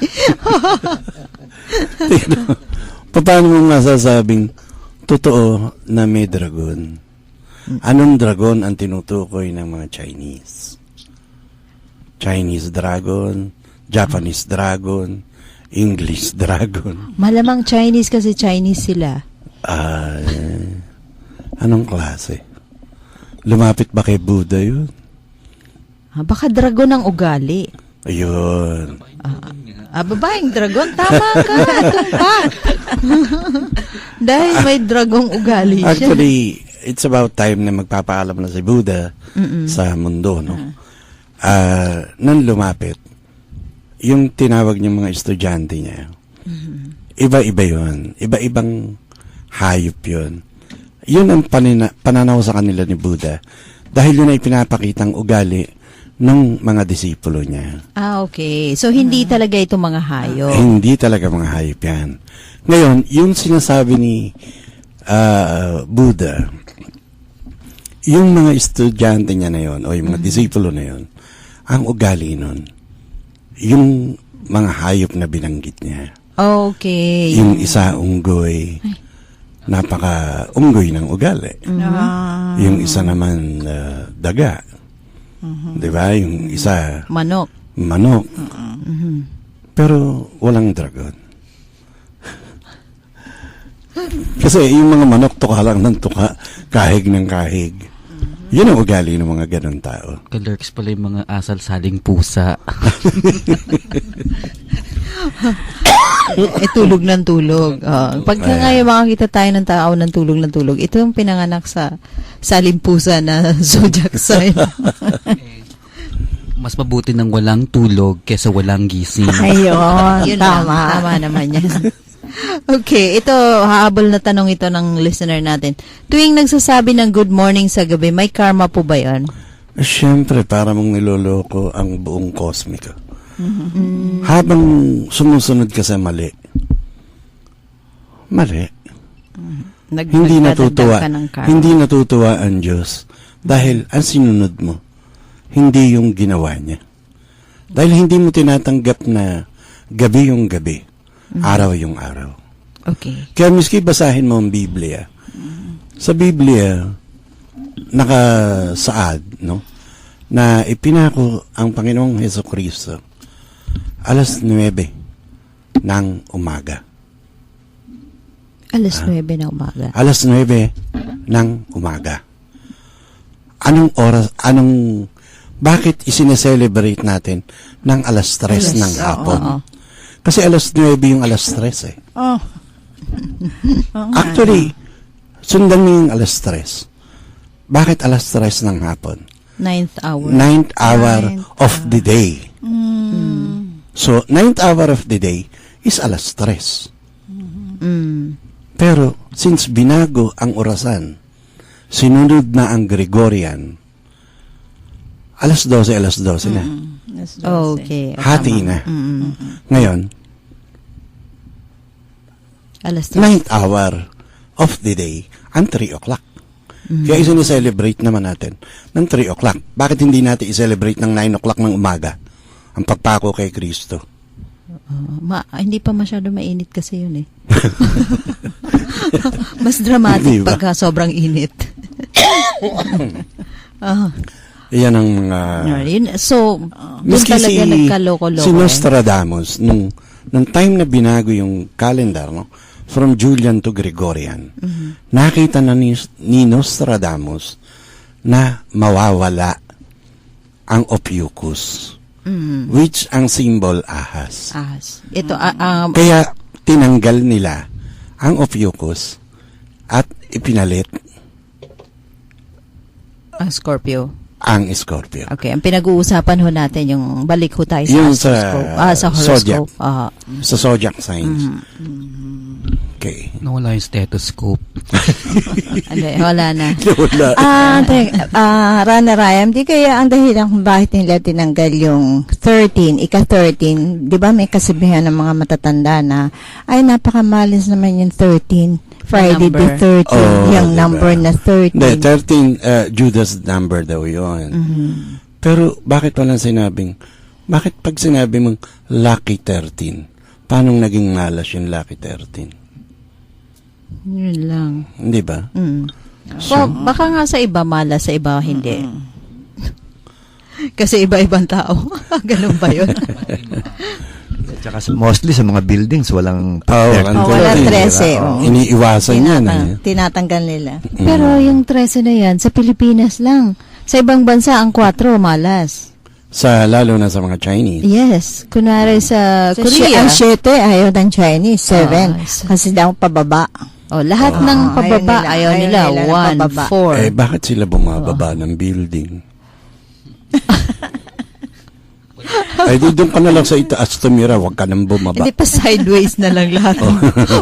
Speaker 4: Paano mo masasabing totoo na may dragon? Anong dragon ang tinutukoy ng mga Chinese? Chinese dragon, Japanese dragon, English dragon.
Speaker 3: Malamang Chinese kasi Chinese sila.
Speaker 4: Anong klase? Lumapit ba kay Buddha yun?
Speaker 3: Baka dragon ang ugali.
Speaker 4: Ayun.
Speaker 3: Babaeng dragon, tama ka. Tumpak. Dahil may dragong ugali siya.
Speaker 4: Actually, it's about time na magpapaalam na si Buddha sa mundo, no? Nang lumapit, yung tinawag niyang mga estudyante niya, iba-iba yun. Iba-ibang hayop yun. Yun ang pananaw sa kanila ni Buddha. Dahil yun ay pinapakitang ugali ng mga disipulo niya.
Speaker 3: Okay. So, hindi talaga ito mga hayop.
Speaker 4: Hindi talaga mga hayop yan. Ngayon, yung sinasabi ni Buddha, yung mga estudyante niya na yun, o yung mga disipulo na yun, ang ugali nun, yung mga hayop na binanggit niya.
Speaker 3: Okay.
Speaker 4: Yung isa unggoy, napaka-unggoy ng ugali. Yung isa naman daga. Diba? Yung isa
Speaker 3: Manok.
Speaker 4: Pero walang dragon. Kasi yung mga manok, tuka lang ng tuka, kahig ng kahig. Yun ang ugali ng mga ganun tao.
Speaker 6: Kalurks pala yung mga asal-saling pusa.
Speaker 3: Tulog ng tulog. Pagka ngayon makakita tayo ng tao ng tulog, ito yung pinanganak sa salimpusa na zodiac sign.
Speaker 6: Mas mabuti ng walang tulog kesa walang gising.
Speaker 5: Ayun,
Speaker 3: Yun
Speaker 5: tama.
Speaker 3: Tama naman yan. Okay, ito, hahabol na tanong ito ng listener natin. Tuwing nagsasabi ng good morning sa gabi, may karma po ba yun?
Speaker 4: Siyempre, para mong niloloko ang buong kosmiko. Habang sumusunod ka sa mali, hindi natutuwa. Hindi natutuwa ang Diyos dahil ang sinunod mo, hindi yung ginawa niya. Dahil hindi mo tinatanggap na gabi yung gabi, araw yung araw.
Speaker 3: Okay.
Speaker 4: Kaya miski basahin mo ang Biblia. Sa Biblia, nakasaad, no? Na ipinako ang Panginoong Hesukristo alas 9 ng umaga.
Speaker 3: Alas 9 na umaga.
Speaker 4: Alas 9 ng umaga. Anong oras, bakit isineselebrate natin ng alas 3 ng hapon? Kasi alas 9 yung alas 3 eh. Actually, sundan mo yung alas 3. Bakit alas 3 ng hapon?
Speaker 3: 9th hour.
Speaker 4: 9th hour of the day. So, 9th hour of the day is alas 3. Pero, since binago ang orasan, sinunod na ang Gregorian, alas 12 na.
Speaker 3: Okay.
Speaker 4: Hati na. Ngayon,
Speaker 3: Alas 3.
Speaker 4: 9th hour of the day, ang 3 o'clock. Kaya isineselebrate naman natin ng 3 o'clock. Bakit hindi natin i-celebrate ng 9 o'clock ng umaga ang pagpako kay Kristo?
Speaker 3: Hindi pa masyado mainit kasi yun eh. Mas dramatic
Speaker 4: Diba?
Speaker 3: pagka sobrang init.
Speaker 4: Iyan ang mga...
Speaker 3: So, doon
Speaker 4: Miski
Speaker 3: talaga nagkaloko-loko.
Speaker 4: si Nostradamus, nung time na binago yung calendar, no? From Julian to Gregorian, nakita na ni Nostradamus na mawawala ang Ophiuchus, which ang symbol ahas.
Speaker 3: Ito,
Speaker 4: Kaya tinanggal nila ang Ophiuchus at ipinalit
Speaker 3: ang Scorpio.
Speaker 4: ang Scorpio.
Speaker 3: Okay, ang pinag-uusapan ho natin yung balik ho tayo sa
Speaker 4: Yung
Speaker 3: horoscope. Sa
Speaker 4: Zodiac.
Speaker 3: horoscope.
Speaker 4: Sa zodiac signs. Okay.
Speaker 6: Nawala yung stethoscope.
Speaker 3: Wala na.
Speaker 4: Wala.
Speaker 5: Rana Rayam, di kaya ang dahilan kung bakit nila tinanggal yung 13, ika-13, di ba may kasabihan ng mga matatanda na, ay napakamalis naman yung 13. Friday the 13, yung
Speaker 4: diba?
Speaker 5: number na 13.
Speaker 4: Hindi, 13, Judas number daw yun. Pero bakit walang sinabing, bakit pag sinabi mong lucky 13, paano naging malas yung lucky 13?
Speaker 3: Yun lang.
Speaker 4: Hindi ba?
Speaker 3: So, baka nga sa iba malas, sa iba hindi. Kasi iba-ibang tao. Ganun ba yun?
Speaker 7: Tsaka mostly sa mga buildings, walang
Speaker 5: wala 13.
Speaker 4: Iniiwasan yan.
Speaker 5: Tinatanggal nila.
Speaker 3: Pero yung 13 na yan, sa Pilipinas lang. Sa ibang bansa, ang 4 malas.
Speaker 4: Lalo na sa mga Chinese.
Speaker 3: Yes. Kunwari sa Korea.
Speaker 5: Ang 7, ayaw ng Chinese. 7. Kasi daw pababa.
Speaker 3: Lahat ng pababa, ayaw nila. 1, 4.
Speaker 4: Bakit sila bumababa ng building? Ay, doon ka na lang sa itaas tumira, wag ka nang bumaba.
Speaker 3: Hindi pa sideways na lang lahat.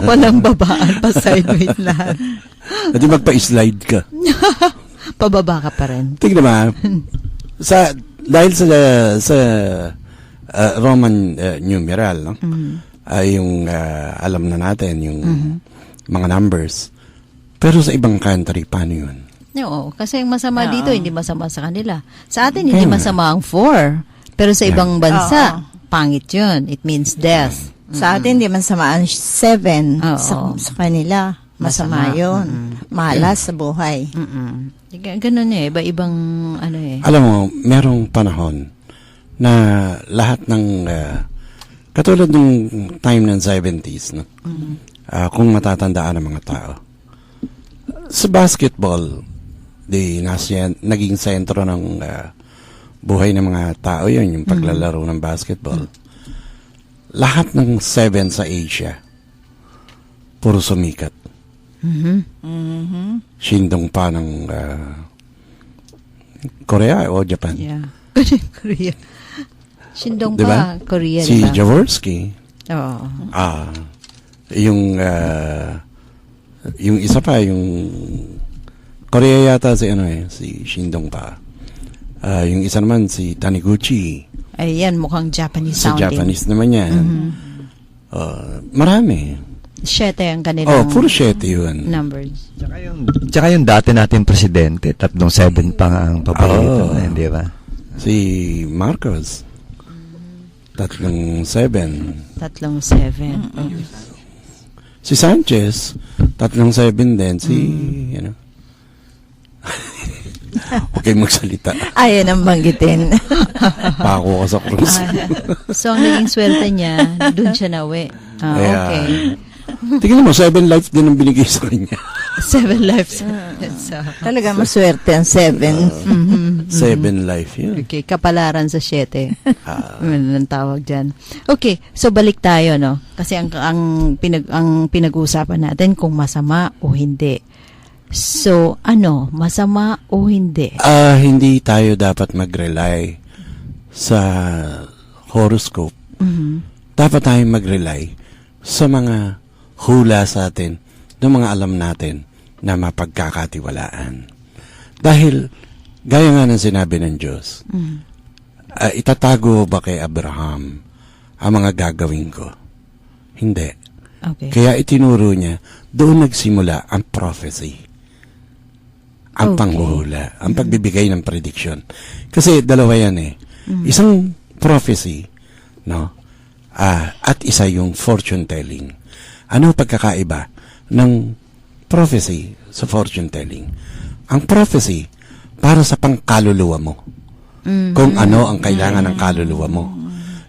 Speaker 3: Walang babaan, pa sideways lahat.
Speaker 4: Hindi magpa-slide ka.
Speaker 3: Pababa ka pa rin.
Speaker 4: Tingnan mo, dahil sa Roman numeral, no? Yung alam na natin yung mga numbers. Pero sa ibang country, paano yun?
Speaker 3: Oo, kasi yung masama dito, hindi masama sa kanila. Sa atin, hindi masama ang 4. Pero sa ibang bansa, pangit yun. It means death.
Speaker 5: Sa atin, di man samaan 7. Sa kanila, masama yun. Malas sa buhay.
Speaker 3: Ganun iba-ibang ano
Speaker 4: Alam mo, merong panahon na lahat ng, katulad ng time ng 70s, no? Kung matatandaan ng mga tao. Sa basketball, naging sentro ng buhay ng mga tao yun, yung paglalaro ng basketball. Lahat ng 7 sa Asia, puro sumikat. Shindong pa ng Korea o Japan?
Speaker 3: Yeah. Korea. Shindong
Speaker 4: diba?
Speaker 3: pa, Korea.
Speaker 4: Si
Speaker 3: diba?
Speaker 4: Jaworski.
Speaker 3: Oo.
Speaker 4: Yung isa pa, yung Korea yata si Shindong pa. Yung isa naman si Taniguchi.
Speaker 3: Ayan, mukhang Japanese
Speaker 4: sa
Speaker 3: sounding.
Speaker 4: Japanese naman yan. Marami.
Speaker 3: 7 ang kanilang
Speaker 4: puro 7 yun.
Speaker 3: numbers.
Speaker 7: Tsaka yung dati natin presidente, 7 pa nga ang paborito. Hindi ba?
Speaker 4: Si Marcos. 7.
Speaker 3: 7.
Speaker 4: Si Sanchez, 7 din. Si, okay magsalita.
Speaker 5: Ayaw nang banggitin.
Speaker 4: Pako ka sa krus.
Speaker 3: So, ang naging swerte niya, dun siya nawi. Okay.
Speaker 4: Tingnan mo, 7 lives din ang binigay sa kanya.
Speaker 3: 7 lives.
Speaker 5: Talaga maswerte ang 7.
Speaker 4: 7 life yun.
Speaker 3: Okay, kapalaran sa 7. Ang tawag dyan. Okay, so balik tayo, no? Kasi ang pinag-uusapan natin kung masama o hindi. So, masama o hindi?
Speaker 4: Hindi tayo dapat mag-rely sa horoscope. Dapat tayo mag-rely sa mga hula sa atin ng mga alam natin na mapagkakatiwalaan. Dahil, gaya nga ng sinabi ng Diyos, itatago ba kay Abraham ang mga gagawin ko? Hindi.
Speaker 3: Okay.
Speaker 4: Kaya itinuro niya, doon nagsimula ang prophecy. Ang panghuhula, ang pagbibigay ng prediction. Kasi dalawa yan Isang prophecy, no? At isa yung fortune telling. Ano pagkakaiba ng prophecy sa fortune telling? Ang prophecy, para sa pangkaluluwa mo. Kung ano ang kailangan ng kaluluwa mo.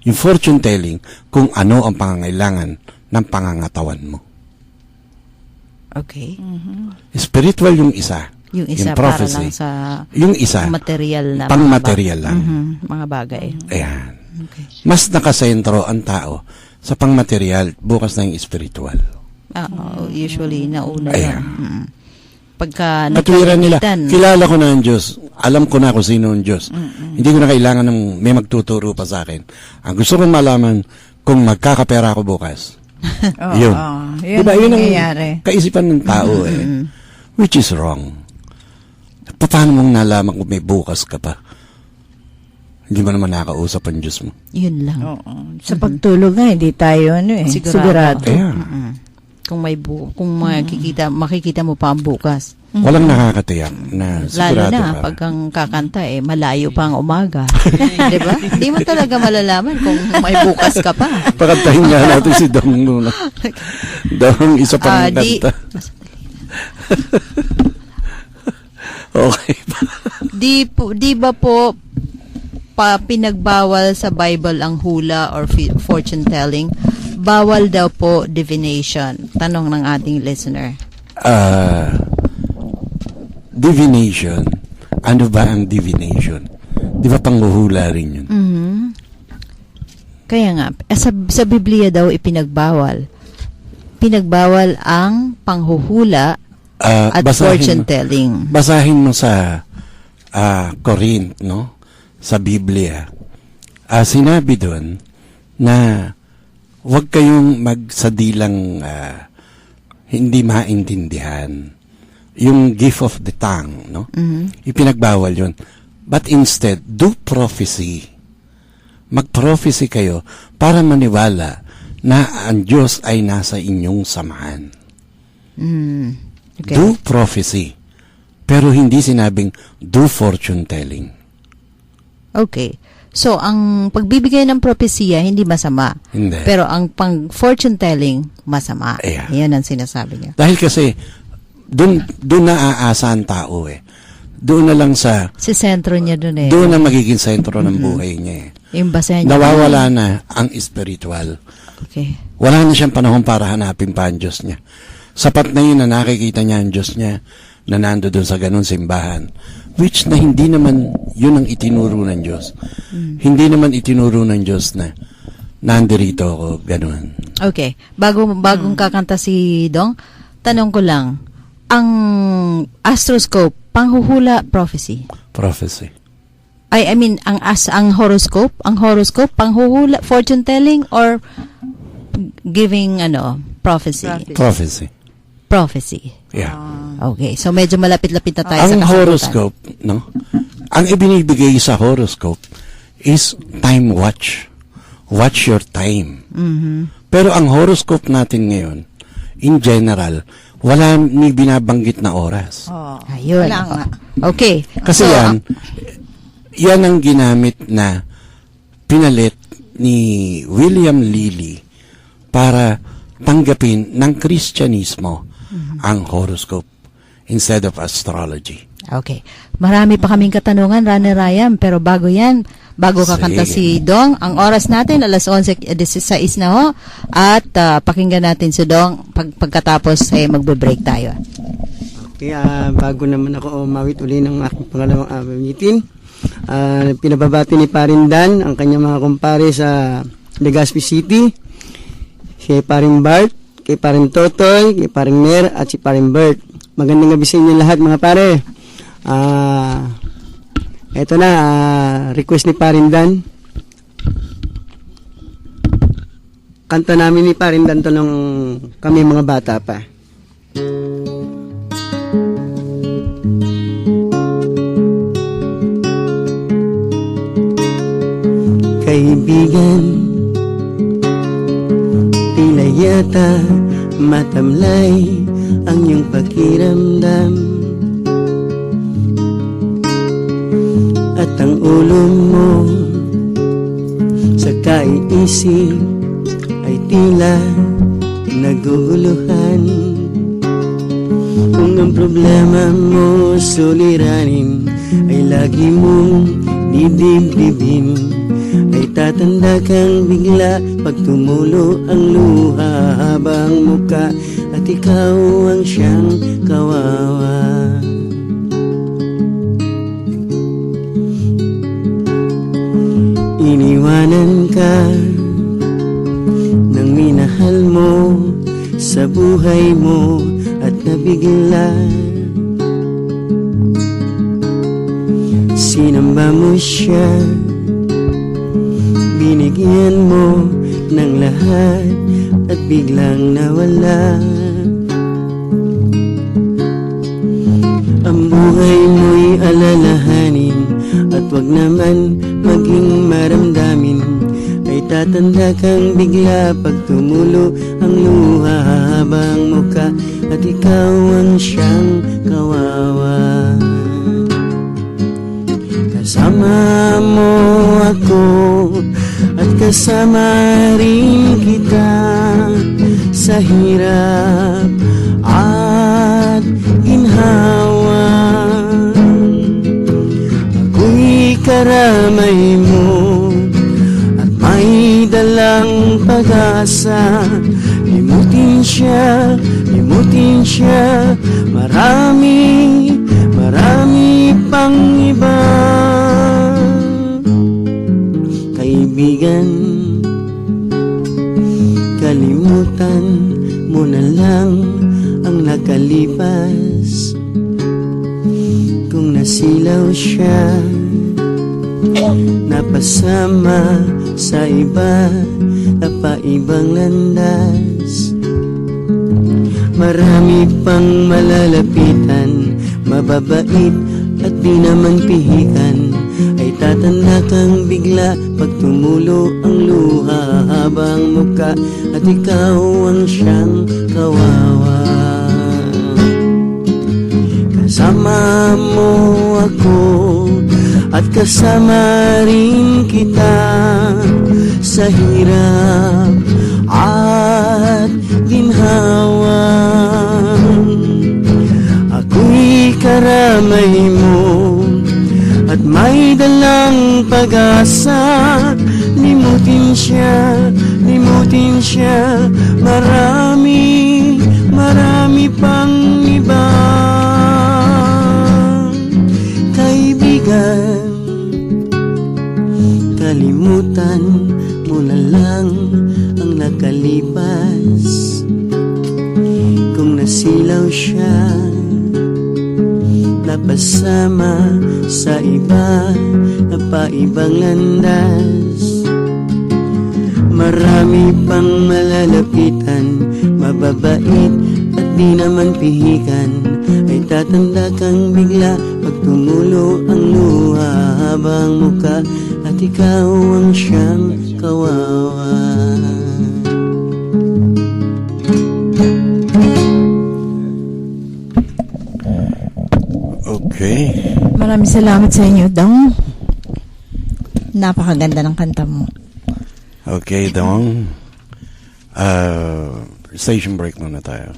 Speaker 4: Yung fortune telling, kung ano ang pangangailangan ng pangangatawan mo.
Speaker 3: Okay.
Speaker 4: Spiritual yung isa.
Speaker 3: Yung isa
Speaker 4: yung
Speaker 3: para
Speaker 4: prophecy.
Speaker 3: lang sa
Speaker 4: Yung isa,
Speaker 3: material na
Speaker 4: pang-material lang.
Speaker 3: mga bagay.
Speaker 4: Ayan. Mas nakasentro ang tao sa pang-material, bukas na yung spiritual.
Speaker 3: Usually, nauna
Speaker 4: Ayan.
Speaker 3: lang. Pagka
Speaker 4: Katwiran nila,
Speaker 3: nagkakalitan,
Speaker 4: kilala ko na ang Diyos, alam ko na kung sino ang Diyos. Hindi ko na kailangan ng may magtuturo pa sa akin. Ang gusto kong malaman, kung magkakapera ako bukas. Yun.
Speaker 5: Yun
Speaker 4: Diba,
Speaker 5: ang
Speaker 4: yun ang
Speaker 5: nangyayari.
Speaker 4: kaisipan ng tao which is wrong. Paano mong nalaman kung may bukas ka pa? Hindi mo naman nakausap ang Diyos mo.
Speaker 3: yun lang.
Speaker 5: Sa pagtulog nga, hindi tayo sigurado.
Speaker 4: Kaya,
Speaker 3: Kung makikita mo pa ang bukas.
Speaker 4: walang nakakatiyak na
Speaker 3: Lalo
Speaker 4: sigurado
Speaker 3: na
Speaker 4: ka.
Speaker 3: pag ang kakanta malayo pa ang umaga. 'Di ba? Hindi mo talaga malalaman kung may bukas ka pa.
Speaker 4: Pakantahin nga natin si Dong muna. Dong, isa pang kanta. Okay.
Speaker 3: Di ba po pinagbawal sa Bible ang hula or fortune telling? Bawal daw po divination. Tanong ng ating listener.
Speaker 4: Divination. Ano ba ang divination? Di ba panghuhula rin yun?
Speaker 3: Kaya nga, sa Biblia daw ipinagbawal. Pinagbawal ang panghuhula at fortune telling.
Speaker 4: Basahin mo sa Corinth, no? Sa Biblia. Sinabi doon na huwag kayong magsadilang hindi maintindihan. Yung gift of the tongue, no? Ipinagbawal yun. But instead, do prophecy. Mag-prophecy kayo para maniwala na ang Diyos ay nasa inyong samahan.
Speaker 3: Okay.
Speaker 4: Do prophecy. Pero hindi sinabing do fortune telling.
Speaker 3: Okay. So, ang pagbibigay ng propesya, hindi masama.
Speaker 4: Hindi.
Speaker 3: Pero ang pang-fortune telling, masama.
Speaker 4: Ayan.
Speaker 3: Yan ang sinasabi niya.
Speaker 4: Dahil kasi, doon na aasa ang tao eh. Doon na lang sa,
Speaker 3: Si sentro niya doon eh.
Speaker 4: doon na magiging sentro ng buhay niya eh.
Speaker 3: Yung basahin niya.
Speaker 4: Nawawala na ang spiritual.
Speaker 3: Okay.
Speaker 4: Wala na siyang panahon para hanapin pa ang Diyos niya. Sapat na yun na nakikita niya ang Diyos niya na nando doon sa ganun simbahan. Which na hindi naman yun ang itinuro ng Diyos. Hindi naman itinuro ng Diyos na nandirito ako, ganun.
Speaker 3: Okay. Bagong kakanta si Dong, tanong ko lang, ang astroscope, panghuhula, prophecy?
Speaker 4: Prophecy.
Speaker 3: I mean, ang horoscope, panghuhula, fortune telling, or giving, prophecy?
Speaker 4: Prophecy.
Speaker 3: Prophecy.
Speaker 4: Yeah.
Speaker 3: Okay. So, medyo malapit-lapit na tayo sa
Speaker 4: Ang
Speaker 3: kasagutan.
Speaker 4: horoscope, no? Ang ibinibigay sa horoscope is time watch. Watch your time. Pero ang horoscope natin ngayon, in general, wala may binabanggit na oras.
Speaker 3: Ayun.
Speaker 5: Wala nga.
Speaker 3: Okay.
Speaker 4: Kasi yan ang ginamit na pinalit ni William Lilly para tanggapin ng Kristyanismo ang horoscope instead of astrology.
Speaker 3: Okay. Marami pa kaming katanungan, Rani Ryan, pero bago kakanta si Dong, ang oras natin, 11:16 na ho, at pakinggan natin si Dong, pagkatapos magbe-break tayo.
Speaker 8: Kaya bago naman ako umawit uli ng aking pangalawang awitin, pinababati ni Parindan ang kanyang mga kumpare sa Legazpi City, si Paring Bart, kay Paring Totoy, kay Paring Mer, at si Paring Bert. Magandang gabi sa inyo lahat mga pare. Ito na, request ni Parindan. Kanta namin ni Parindan to nung kami mga bata pa. Kaibigan, tila yata matamlay ang iyong pakiramdam, at ang ulo mo sa kaiisip ay tila naguguluhan. Kung
Speaker 9: Kung ang problema mo suliranin ay lagi mong dibdibin, ay tatanda kang bigla pag tumulo ang luha habang muka at ikaw ang siyang kawawa. Iniwanan ka ng minahal mo sa buhay mo at nabigla. Sinamba mo siya, binigyan mo ng lahat at biglang nawala. Ang buhay mo'y alalahanin at wag naman maging maramdamin, ay tatanda kang bigla pag tumulo ang luha habang muka at ikaw ang siyang kawawa. Kasama mo ako at kasama rin kita sa hirap at ginhawa. Ako'y karamay mo at may dalang pag-asa. Limutin siya, marami pang iba. Kaibigan, kalimutan mo na lang ang nakalipas. Kung nasilaw siya, napasama sa iba, napaibang landas. Marami pang malalapitan, mababait at di naman pihikan, ay tatanda kang bigla pag tumulo ang luha habang muka at ikaw ang siyang kawawa. Kasama mo ako at kasama rin kita sa hirap at ginhawa. Ako'y karamay mo at may dalang pag-asa. Limutin siya, marami pang iba. Kaibigan, kalimutan mo na lang ang nakalipas. Kung nasilaw siya, napasama sa iba, napaibang landas. Marami pang malalapitan, mababait at di naman pihikan, ay tatanda kang bigla pag tumulo ang luha habang muka at ikaw ang siyang kawawa.
Speaker 4: Okay.
Speaker 5: Maraming salamat sa inyo, Dong. Napakaganda ng kanta mo.
Speaker 4: Okay, Dong. Station break muna tayo.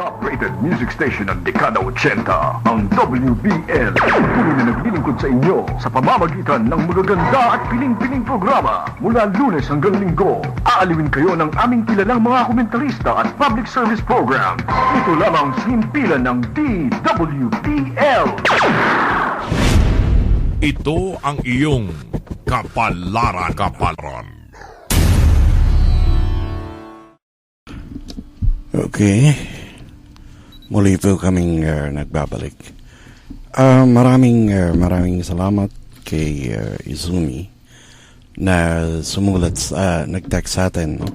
Speaker 1: Top-rated music station ng Dekada 80, ang WBL. Tuloy na naglilingkod sa inyo sa pamamagitan ng magaganda at piling-piling programa. Mula Lunes hanggang Linggo, aaliwin kayo ng aming kilalang mga komentarista at public service program. Ito lamang sa himpilan ng DWBL.
Speaker 2: Ito ang iyong Kapalaran.
Speaker 4: Okay. Muli po kaming nagbabalik. Maraming salamat kay Izumi na sumulat, nag-text sa atin. No?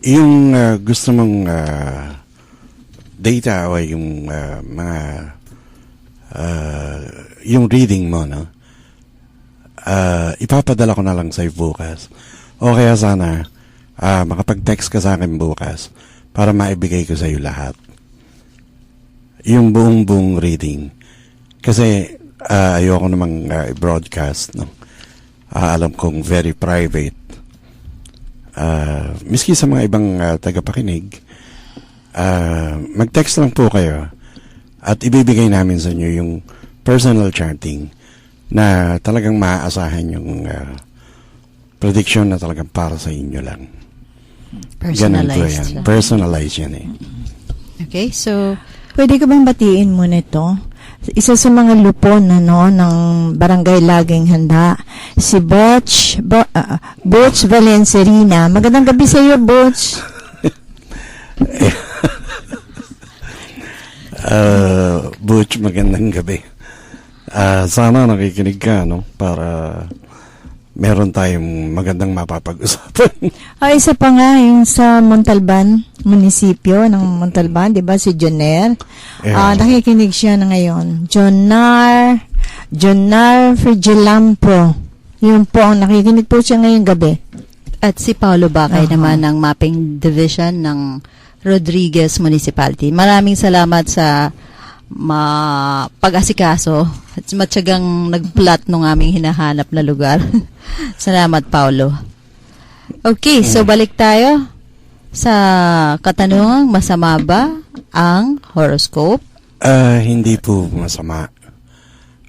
Speaker 4: Yung gusto mong data o yung mga yung reading mo, no? Ipapadala ko na lang sa bukas. O kaya sana makapag-text ka sa akin bukas para maibigay ko sa iyo lahat. Yung buong reading. Kasi ayoko namang i-broadcast, no? Alam kong very private. Miski sa mga ibang tagapakinig, mag-text lang po kayo at ibibigay namin sa inyo yung personal charting na talagang maaasahan yung prediction na talagang para sa inyo lang.
Speaker 3: Personalized.
Speaker 4: Personalized yan eh.
Speaker 3: Okay, so
Speaker 5: Pwede ka bang batiin mo nito? Isa sa mga lupon ng Barangay Laging Handa, si Butch Valencerina. Magandang gabi sa iyo, Butch.
Speaker 4: Butch, magandang gabi. Sana nakikinig ka, no? Para meron tayong magandang mapapag-usapan.
Speaker 5: Isa pa nga, yung sa Montalban, munisipyo ng Montalban, di ba, si Joner. Nakikinig siya na ngayon. Jonar Frigelampo. Yun po, nakikinig po siya ngayong gabi.
Speaker 3: At si Paolo Bakay naman ng Mapping Division ng Rodriguez Municipality. Maraming salamat sa pag-asikaso at matyagang nag-plot ng aming hinahanap na lugar. Salamat, Paolo. Okay, so balik tayo sa katanungang, masama ba ang horoscope?
Speaker 4: Hindi po masama.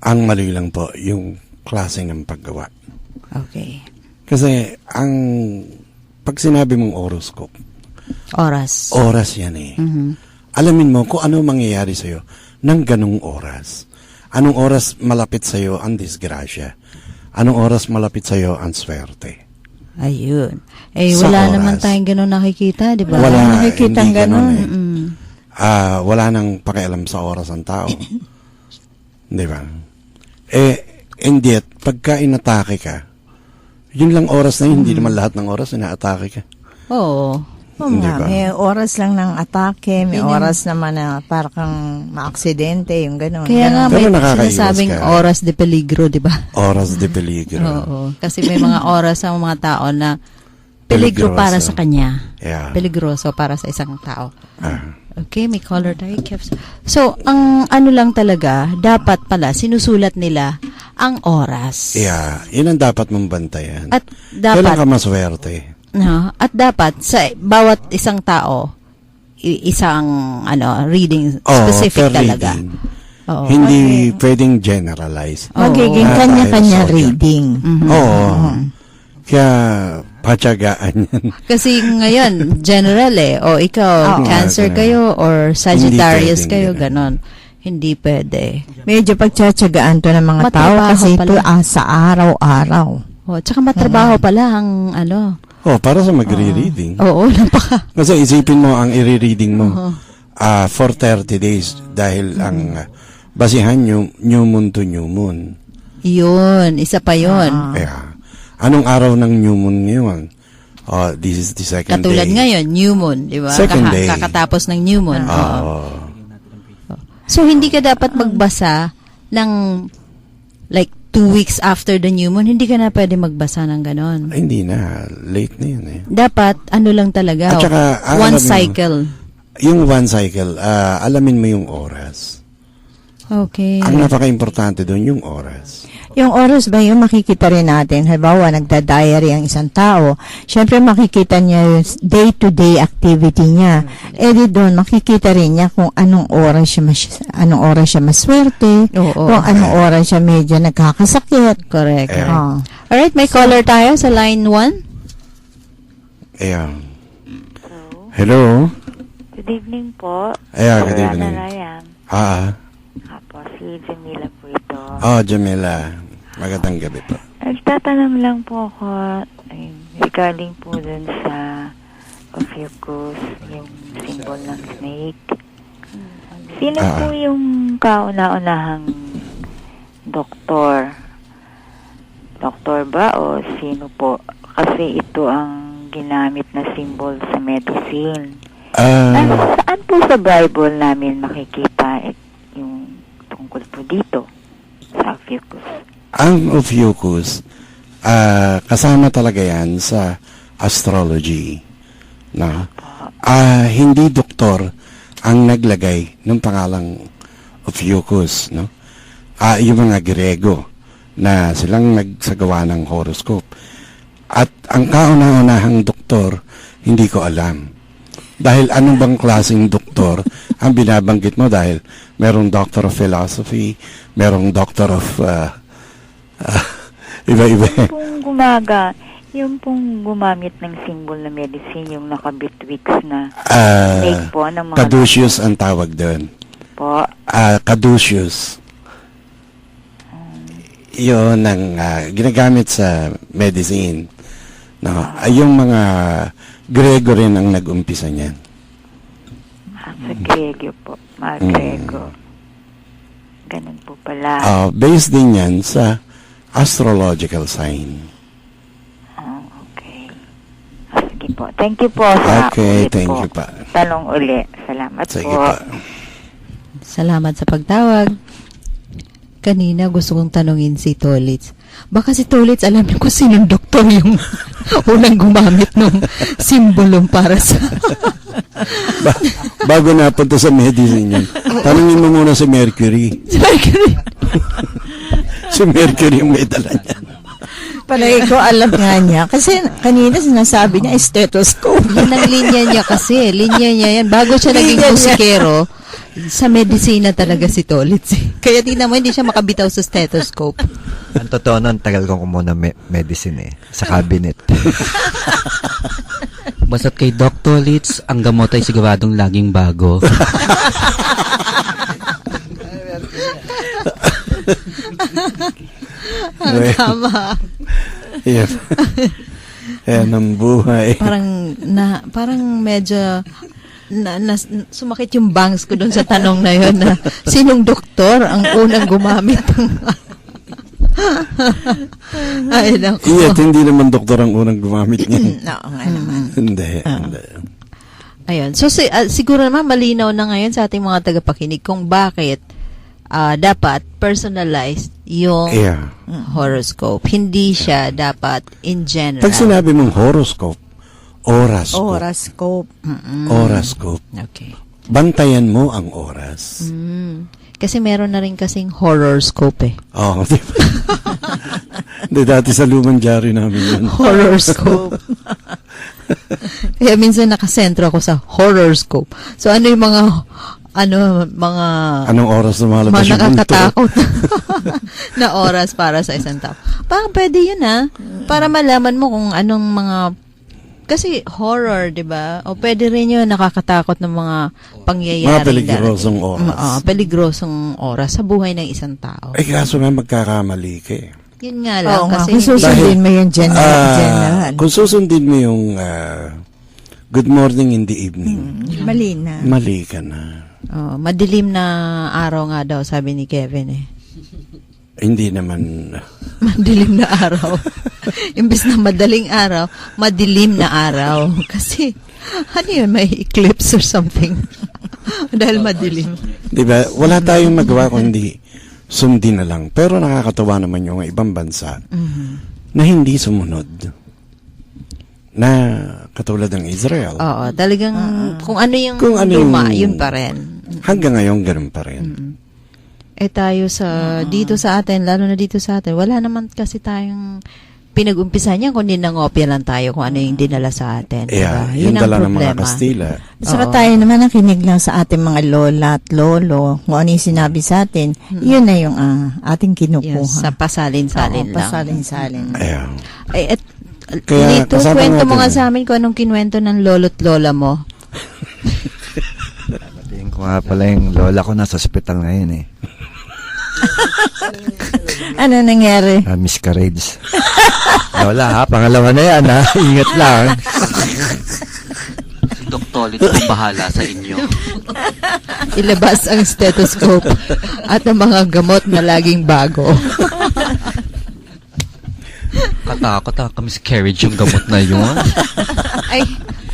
Speaker 4: Ang mali lang po yung klase ng paggawa.
Speaker 3: Okay.
Speaker 4: Kasi pag sinabi mong horoscope,
Speaker 3: Oras
Speaker 4: yan eh.
Speaker 3: Mm-hmm.
Speaker 4: Alamin mo kung ano mangyayari sa'yo ng ganung oras. Anong oras malapit sa'yo ang disgrasya? Anong oras malapit sa'yo ang swerte?
Speaker 3: Ayun.
Speaker 4: Sa
Speaker 3: Wala
Speaker 4: oras.
Speaker 3: naman tayong ganun nakikita, di ba?
Speaker 4: Wala,
Speaker 5: nakikita
Speaker 4: hindi
Speaker 5: ganun.
Speaker 4: Eh. Wala nang pakialam sa oras ang tao. Di ba? And yet, pagka inatake ka, yun lang oras na yun, hindi naman lahat ng oras inaatake ka.
Speaker 3: Oo.
Speaker 4: Diba?
Speaker 5: May oras lang ng atake, may oras naman na parang maaksidente, yung gano'n.
Speaker 3: Kaya nga may
Speaker 4: Pero nakakaiwas
Speaker 3: sinasabing
Speaker 4: ka.
Speaker 3: oras de peligro, di ba?
Speaker 4: Oras de peligro.
Speaker 3: Oo. Kasi may mga oras ang mga tao na peligro para sa kanya.
Speaker 4: Yeah.
Speaker 3: Peligroso para sa isang tao. Okay, may caller tayo, Kevs. So, ang ano lang talaga, dapat pala sinusulat nila ang oras.
Speaker 4: Yeah, yun ang dapat mong bantayan.
Speaker 3: At
Speaker 4: Kailan
Speaker 3: dapat
Speaker 4: ka maswerte?
Speaker 3: no, at dapat sa bawat isang tao isang reading specific
Speaker 4: per
Speaker 3: talaga.
Speaker 4: reading.
Speaker 3: Oo.
Speaker 4: Hindi pwedeng generalize.
Speaker 5: Magiging
Speaker 4: Oo.
Speaker 5: kanya-kanya
Speaker 4: Dahil
Speaker 5: reading.
Speaker 4: Oo. Kaya, patyagaan yan.
Speaker 3: Kasi ngayon, general ikaw, Cancer
Speaker 4: ganun.
Speaker 3: kayo or Sagittarius
Speaker 4: Hindi
Speaker 3: kayo,
Speaker 4: pwedeng
Speaker 3: ganon. Hindi pwede.
Speaker 5: Medyo pagtsatsagaan to ng mga tao
Speaker 3: Matrabaho
Speaker 5: kasi ito
Speaker 3: pala.
Speaker 5: sa araw-araw.
Speaker 3: Tsaka matrabaho pala ang
Speaker 4: Para sa magre-reading.
Speaker 3: Oo, napaka.
Speaker 4: Kasi isipin mo ang i-reading mo for 30 days dahil ang basihan new moon to new moon.
Speaker 3: Yun, isa pa yun.
Speaker 4: Kaya, anong araw ng new moon ngayon? This is the second
Speaker 3: Katulad
Speaker 4: day.
Speaker 3: ngayon, new moon, di ba?
Speaker 4: Second day.
Speaker 3: Kakatapos ng new moon.
Speaker 4: Oo.
Speaker 3: So, hindi ka dapat magbasa ng like 2 weeks after the new moon, hindi ka na pwede magbasa ng ganon.
Speaker 4: Hindi na. Late na yun eh.
Speaker 3: Dapat, lang talaga.
Speaker 4: At saka,
Speaker 3: one
Speaker 4: alamin mo,
Speaker 3: cycle.
Speaker 4: Yung one cycle, alamin mo yung oras.
Speaker 3: Okay.
Speaker 4: Ang napaka-importante doon, yung oras.
Speaker 5: Yung oras ba yung makikita rin natin? Halimbawa, nagda-diary ang isang tao. Siyempre, makikita niya yung day-to-day activity niya. Di doon, makikita rin niya kung anong oras siya maswerte,
Speaker 3: Oo.
Speaker 5: kung anong oras siya medyo nagkakasakit.
Speaker 3: Correct.
Speaker 5: Oh.
Speaker 3: Alright, may caller tayo sa line 1.
Speaker 4: Ayan. Hello?
Speaker 10: Good evening po.
Speaker 4: Ayan, good evening.
Speaker 10: Ryan. Apo, si Jamila po ito.
Speaker 4: Jamila. Magandang gabi po.
Speaker 10: Nagtatanong lang po ako regarding po dun sa Ophiuchus, yung symbol ng snake. Sino po yung kauna-unahang doktor? Doktor ba o sino po? Kasi ito ang ginamit na symbol sa medicine. Saan po sa Bible namin makikita yung tungkol po dito sa Ophiuchus?
Speaker 4: Ang Ophiuchus, kasama talaga yan sa astrology. No? Hindi doktor ang naglagay ng pangalang Ophiuchus. No? Yung mga Grego na silang nagsagawa ng horoscope. At ang kauna-unahang doktor doktor, hindi ko alam. Dahil anong bang klaseng doktor ang binabanggit mo? Dahil merong Doctor of Philosophy, merong Doctor of iba-iba.
Speaker 10: Yung pong gumamit ng symbol na medicine, yung nakabitwigs na snake po ng mga...
Speaker 4: Caduceus ang tawag doon.
Speaker 10: Po?
Speaker 4: Caduceus. Yun ang ginagamit sa medicine. No? Yung mga Grego rin ang nag-umpisa niyan.
Speaker 10: Sa Grego po. Mga Grego. Ganun po pala.
Speaker 4: Based din yan sa astrological sign.
Speaker 10: Okay. Sige po. Thank you po sa
Speaker 4: thank you pa.
Speaker 10: Tanong uli. Salamat
Speaker 4: Sige
Speaker 10: po.
Speaker 4: pa.
Speaker 3: Salamat sa pagtawag. Kanina gusto kong tanungin si Tolitz. Baka si Tolitz alam niyo kung sinong doktor yung unang gumamit ng simbolong para sa...
Speaker 4: Bago napunta sa medicine yan, tanungin mo muna si Mercury.
Speaker 3: Si Mercury?
Speaker 4: Si Mercury yung may dala niya.
Speaker 5: Palagi ko alam nga niya. Kasi kanina sinasabi niya, stethoscope.
Speaker 3: Yan ang linya niya kasi. Linya niya yan. Bago siya naging musikero, sa medisina talaga si Tolitz. Kaya tingnan mo, hindi siya makabitaw sa stethoscope.
Speaker 7: Ang totoo nun, tagal kong kumuna medicine sa cabinet.
Speaker 6: Basta't kay Dr. Litz, ang gamot ay siguradong laging bago.
Speaker 3: Tama.
Speaker 4: Yan ang buhay.
Speaker 3: Parang medyo sumakit yung bangs ko doon sa tanong na yun na sinong doktor ang unang gumamit ng ay naku.
Speaker 4: Hindi naman doktor ang unang gumamit niya.
Speaker 5: Oo nga naman.
Speaker 4: Hindi.
Speaker 3: Ayun. So siguro naman malinaw na ngayon sa ating mga tagapakinig kung bakit dapat personalized yung horoscope. Hindi siya dapat in general.
Speaker 4: Pag sinabi mong horoscope,
Speaker 5: Horoscope.
Speaker 4: Horoscope.
Speaker 3: Okay.
Speaker 4: Bantayan mo ang oras.
Speaker 3: Kasi meron na rin kasing horoscope eh.
Speaker 4: Oo. Hindi, dati sa lumang diary namin yun.
Speaker 3: Horoscope. Kaya minsan nakasentro ako sa horoscope. So ano yung mga
Speaker 4: anong oras na malabas yung
Speaker 3: nakakatakot na oras para sa isang tao. Parang pwede yun para malaman mo kung anong mga kasi horror, di ba? O pwede rin yun nakakatakot ng mga pangyayari.
Speaker 4: Mga peligrosong oras.
Speaker 3: Peligrosong oras sa buhay ng isang tao.
Speaker 4: Kaso nga magkakamali ka eh.
Speaker 3: Yun nga lang. Kasi
Speaker 5: kung susundin mo yung general.
Speaker 4: Kung susundin mo yung good morning in the evening.
Speaker 5: Mali na.
Speaker 4: Mali ka na.
Speaker 3: Madilim na araw nga daw, sabi ni Kevin eh.
Speaker 4: Hindi naman.
Speaker 3: Madilim na araw. Imbes na madaling araw, madilim na araw. Kasi, ano yun, may eclipse or something. Dahil madilim.
Speaker 4: Diba, wala tayong magawa kundi sundin na lang. Pero nakakatawa naman yung ibang bansa na hindi sumunod. Na katulad ng Israel.
Speaker 3: Oo, talagang kung ano yung luma, yun pa rin.
Speaker 4: Hanggang ngayon, ganun pa rin.
Speaker 3: Tayo dito sa atin, lalo na dito sa atin, wala naman kasi tayong pinag-umpisa niya, kundi nangopya lang tayo kung ano yung dinala sa atin.
Speaker 4: Yeah,
Speaker 3: diba?
Speaker 4: yung dala ng mga Kastila.
Speaker 5: Saka tayo naman nakinig lang sa ating mga lola at lolo, kung ano yung sinabi sa atin, yun na yung ating kinukuha.
Speaker 3: Yes, sa pasalin-salin lang.
Speaker 5: Pasalin-salin.
Speaker 3: Kaya dito, kwento mo nga sa amin kung anong kinwento ng lolo't lola mo.
Speaker 7: Tingin ko nga pala yung lola ko nasa ospital ngayon eh.
Speaker 5: Ano nangyari?
Speaker 7: Miscarriage. Lola pangalawa na yan ingat lang.
Speaker 6: Si Dr. Litz ang bahala sa inyo.
Speaker 3: Ilabas ang stethoscope at ang mga gamot na laging bago.
Speaker 6: Katakot miscarriage yung gamot na yun.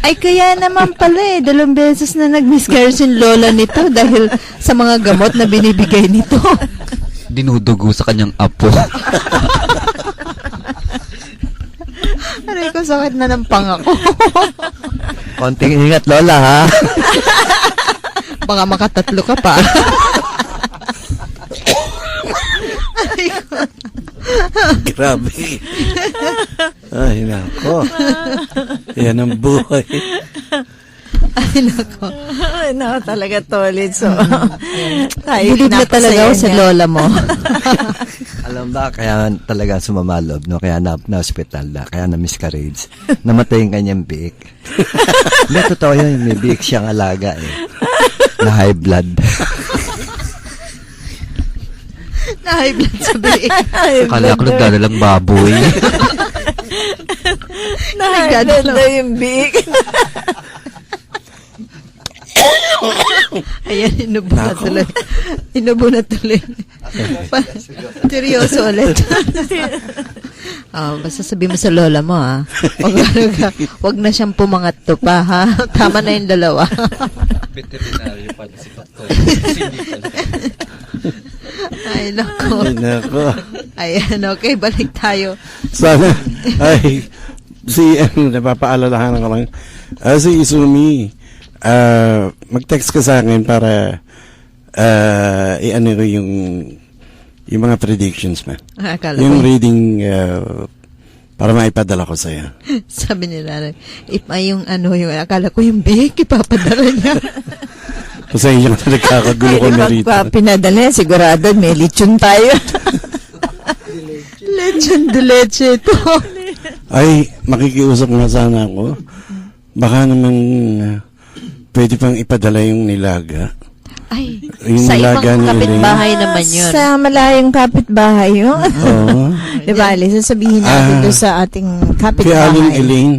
Speaker 3: Ay kaya naman pala 2 beses na nag-miscarriage yung lola nito dahil sa mga gamot na binibigay nito.
Speaker 6: Dinudugo sa kanyang apo.
Speaker 3: Aray ko, sakit na ng pangako.
Speaker 7: Konting ingat, lola, ha?
Speaker 3: Baka makatatlo ka pa.
Speaker 4: Grabe. Ay, nako. Yan ang buhay.
Speaker 3: Ay, nako.
Speaker 5: Ay, nako talaga, Tolit. So,
Speaker 3: Bilib na talaga ako sa lola mo.
Speaker 7: Alam ba, kaya talaga sumamalob, no? Kaya na-hospital na, kaya na-miscarriage. Namatay yung kanyang biik. Hindi, totoo yun. May biik siyang alaga eh. Na high blood.
Speaker 3: Na high blood sa biik.
Speaker 6: Akala ko nagdadalang baboy.
Speaker 5: na high blood na yung biik.
Speaker 3: Ayan, inubo na tuloy. Inubo na tuloy. Seryoso ulit. Basta sabihin mo sa lola mo, ha? Wag na siyang pumangat to pa, ha? Tama na yung dalawa.
Speaker 6: Veterinaryo pa si Doktor.
Speaker 3: Ay, nako.
Speaker 4: Ay, nako.
Speaker 3: Ayan, okay, balik tayo.
Speaker 4: Sana, napapaalalahan ko lang. Si Isumi, mag-text ka sa akin para i-ano ko yung mga predictions mo. Yung reading para maipadala ko sa'yo.
Speaker 3: Sabi nila, yung akala ko yung bake, ipapadala niya.
Speaker 4: Kasi yung nagkakagulo ko na rito.
Speaker 5: Pinadala, sigurado may lechon tayo.
Speaker 3: Lechon de leche ito.
Speaker 4: Ay, makikiusap nga sana ako. Baka naman pwede pang ipadala yung nilaga.
Speaker 3: Ay,
Speaker 4: yung
Speaker 3: sa
Speaker 4: nilaga
Speaker 3: ibang
Speaker 4: ni
Speaker 3: kapitbahay naman yun.
Speaker 5: Sa malayong kapitbahay yun.
Speaker 4: Oo.
Speaker 5: Diba, Ali? Sasabihin natin doon sa ating kapitbahay.
Speaker 4: Kay Aling Elaine.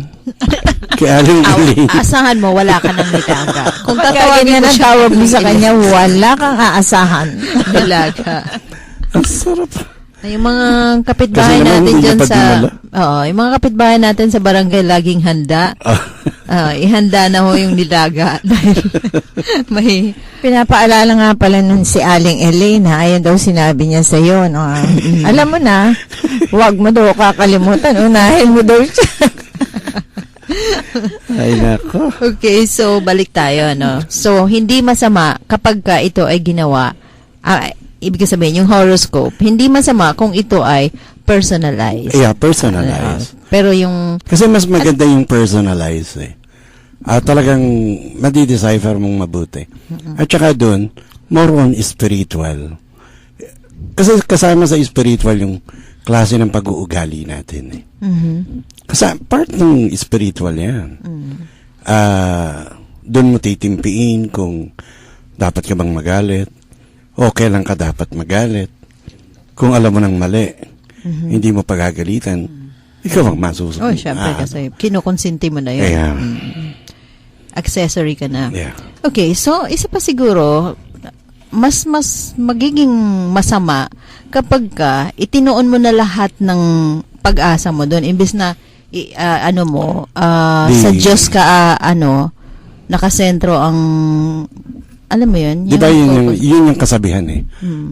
Speaker 4: Kay Aling Elaine.
Speaker 3: Asahan mo, wala ka ng nilaga. Kung
Speaker 5: Pagka
Speaker 3: tatawagin
Speaker 5: ganyan
Speaker 3: mo
Speaker 5: ang
Speaker 3: siya,
Speaker 5: tawag mo sa kanya, wala kang aasahan.
Speaker 3: nilaga.
Speaker 4: Ang sarap.
Speaker 3: Yung mga kapitbahay natin dyan yung mga kapitbahay natin sa barangay laging handa. Ihanda na ho yung nilaga dahil may
Speaker 5: pinapaalala nga pala nun si Aling Elena, ayun daw sinabi niya sa iyo, no? Alam mo na, huwag mo daw kakalimutan, unahin mo daw siya.
Speaker 4: Ay, nako.
Speaker 3: Okay, so balik tayo, no? So, hindi masama kapag ka ito ay ginawa, ibig sabihin, yung horoscope, hindi masama kung ito ay personalized.
Speaker 4: Yeah, personalized.
Speaker 3: Pero yung...
Speaker 4: Kasi mas maganda yung personalized eh. Talagang madi-decipher mong mabuti. At saka doon, more on spiritual. Kasi kasama sa spiritual yung klase ng pag-uugali natin eh. Kasi part ng spiritual yan. Doon mo titimpiin kung dapat ka bang magalit, o kailan ka dapat magalit. Kung alam mo ng mali, hindi mo pagagalitan, ikaw ang masusunod.
Speaker 3: Oh, syempre kasi kinukonsinti mo na yun.
Speaker 4: Yeah.
Speaker 3: Accessory ka na.
Speaker 4: Yeah.
Speaker 3: Okay, so isa pa siguro, mas magiging masama kapag ka itinuon mo na lahat ng pag-asa mo doon. Imbes na, sa Diyos ka, nakasentro ang... Alam mo yun?
Speaker 4: Di ba yun yung kasabihan eh?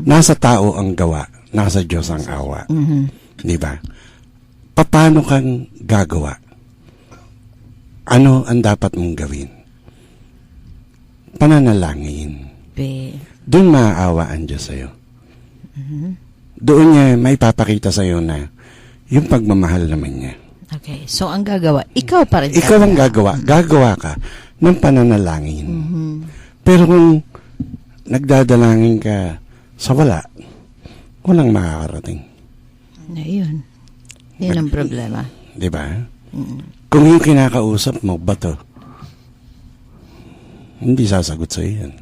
Speaker 4: Nasa tao ang gawa, nasa Diyos ang awa. Di ba? Paano kang gagawa? Ano ang dapat mong gawin? Pananalangin. Doon maaawa ang Diyos sa'yo. Doon niya may papakita sa'yo na yung pagmamahal naman niya.
Speaker 3: Okay, so ang gagawa, ikaw pa rin.
Speaker 4: Ikaw ang gagawa. Gagawa ka ng pananalangin. Pero kung nagdadalangin ka sa walang makakarating.
Speaker 3: Yun. Yun ang problema.
Speaker 4: Diba? Kung yung kinakausap mo, bato, hindi sasagot sa'yo yan.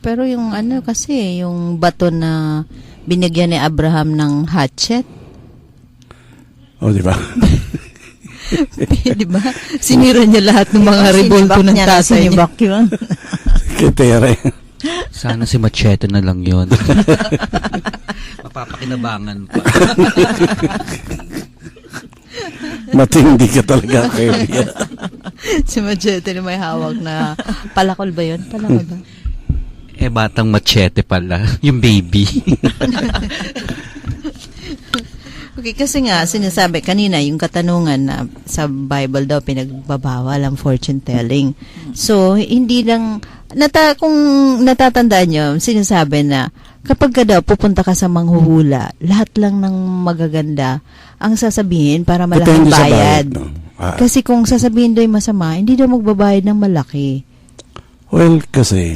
Speaker 3: Pero yung kasi, yung bato na binigyan ni Abraham ng hatchet.
Speaker 4: Diba?
Speaker 3: Diba? Sinira niya lahat ng mga revolto ng tatay niya.
Speaker 5: Sinibak yun.
Speaker 4: Kitere.
Speaker 6: Sana si Machete na lang yun. Mapapakinabangan pa.
Speaker 4: Matindi ka talaga, kaya.
Speaker 3: Si Machete na may hawak na palakol ba yun? Palakol ba?
Speaker 6: Batang Machete pala. Yung baby.
Speaker 3: Okay, kasi nga, sinasabi kanina, yung katanungan na sa Bible daw, pinagbabawal ang fortune telling. So, hindi lang, kung natatandaan nyo, sinasabi na, kapag ka daw pupunta ka sa manghuhula, lahat lang ng magaganda ang sasabihin para malaking
Speaker 4: Depende sa
Speaker 3: bayad.
Speaker 4: no?
Speaker 3: Kasi kung sasabihin daw yung masama, hindi daw magbabayad ng malaki.
Speaker 4: Well, kasi,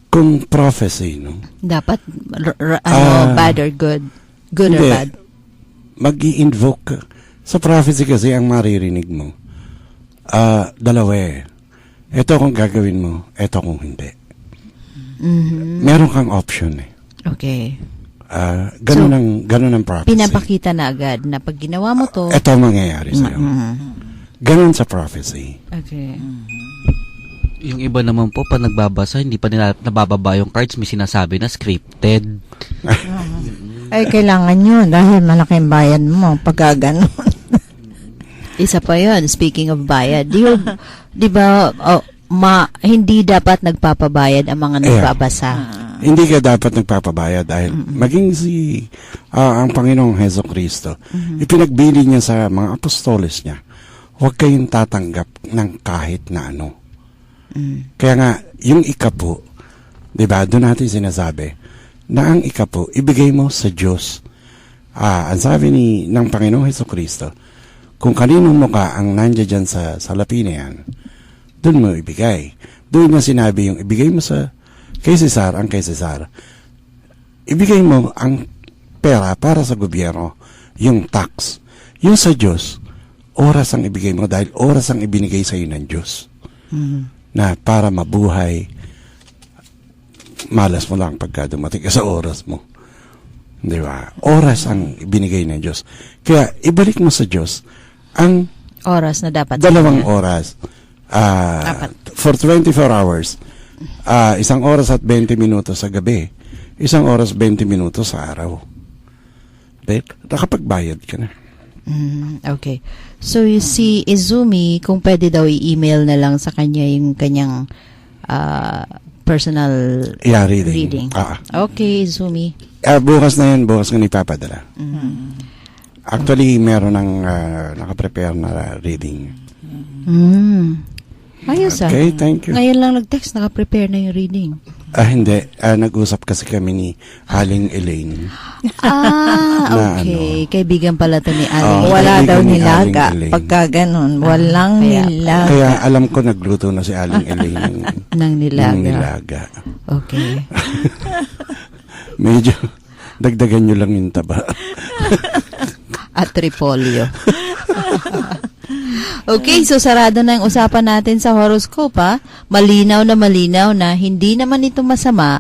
Speaker 4: kung prophecy, no?
Speaker 3: Dapat, bad or good? Good or
Speaker 4: Hindi.
Speaker 3: bad?
Speaker 4: Mag-i-invoke ka. Sa prophecy kasi, ang maririnig mo, dalawa eh. Ito kung gagawin mo, ito kung hindi. Meron kang option eh.
Speaker 3: Okay.
Speaker 4: Ganun ang prophecy.
Speaker 3: Pinapakita na agad na pag ginawa mo to,
Speaker 4: Ito ang mangyayari sa'yo. Ganun sa prophecy.
Speaker 3: okay.
Speaker 6: Yung iba naman po, pag nagbabasa, hindi pa nila nabababa yung cards, may sinasabi na scripted.
Speaker 5: Ay, kailangan yun dahil malaking bayad mo pagka ganun.
Speaker 3: Isa pa yun, speaking of bayad. Di ba, hindi dapat nagpapabayad ang mga nagbabasa.
Speaker 4: Hindi ka dapat nagpapabayad dahil maging ang Panginoong Heso Kristo, ipinagbili niya sa mga apostoles niya, huwag kayong tatanggap ng kahit na ano. Kaya nga, yung ikapo, di ba, doon natin sinasabi, na ang ikapo, ibigay mo sa Diyos. Ang sabi ng Panginoong Heso Kristo, kung kaninong mukha ang nandiyan dyan sa salapi na yan, doon mo ibigay. Doon na sinabi yung ibigay mo kay Cesar, ang kay Cesar. Ibigay mo ang pera para sa gobyerno, yung tax. Yung sa Diyos, oras ang ibigay mo dahil oras ang ibinigay sa iyo ng Diyos. Na para mabuhay, malas mo lang pagka dumating ka sa oras mo. Di ba? Oras ang ibinigay ng Diyos. Kaya, ibalik mo sa Diyos ang
Speaker 3: oras na dapat.
Speaker 4: 2 oras. For 24 hours. 1 oras at 20 minutos sa gabi. 1 oras 20 minutos sa araw. Nakapagbayad ka na.
Speaker 3: Okay. So, si Izumi, kung pwede daw i-email na lang sa kanya yung kanyang personal reading. Okay, Izumi.
Speaker 4: Bukas na yun, bukas nga ipapadala. Actually, meron ng nakaprepare na reading.
Speaker 3: Ayos
Speaker 4: Okay, thank you.
Speaker 3: Ngayon lang nag-text, naka-prepare na yung reading.
Speaker 4: Hindi. Nag-usap kasi kami ni Aling Elaine.
Speaker 3: Okay. Kaibigan pala to ni Aling.
Speaker 5: Wala daw
Speaker 4: kaibigan ni
Speaker 5: nilaga.
Speaker 4: Aling Elaine.
Speaker 5: Pagka ganun, walang nilaga.
Speaker 4: Kaya alam ko nagluto na si Aling Elaine
Speaker 3: ng
Speaker 4: nilaga.
Speaker 3: Okay.
Speaker 4: Medyo dagdagan nyo lang yung taba.
Speaker 3: At repolyo. Okay, so sarado na yung usapan natin sa horoscope, ha? Malinaw na hindi naman ito masama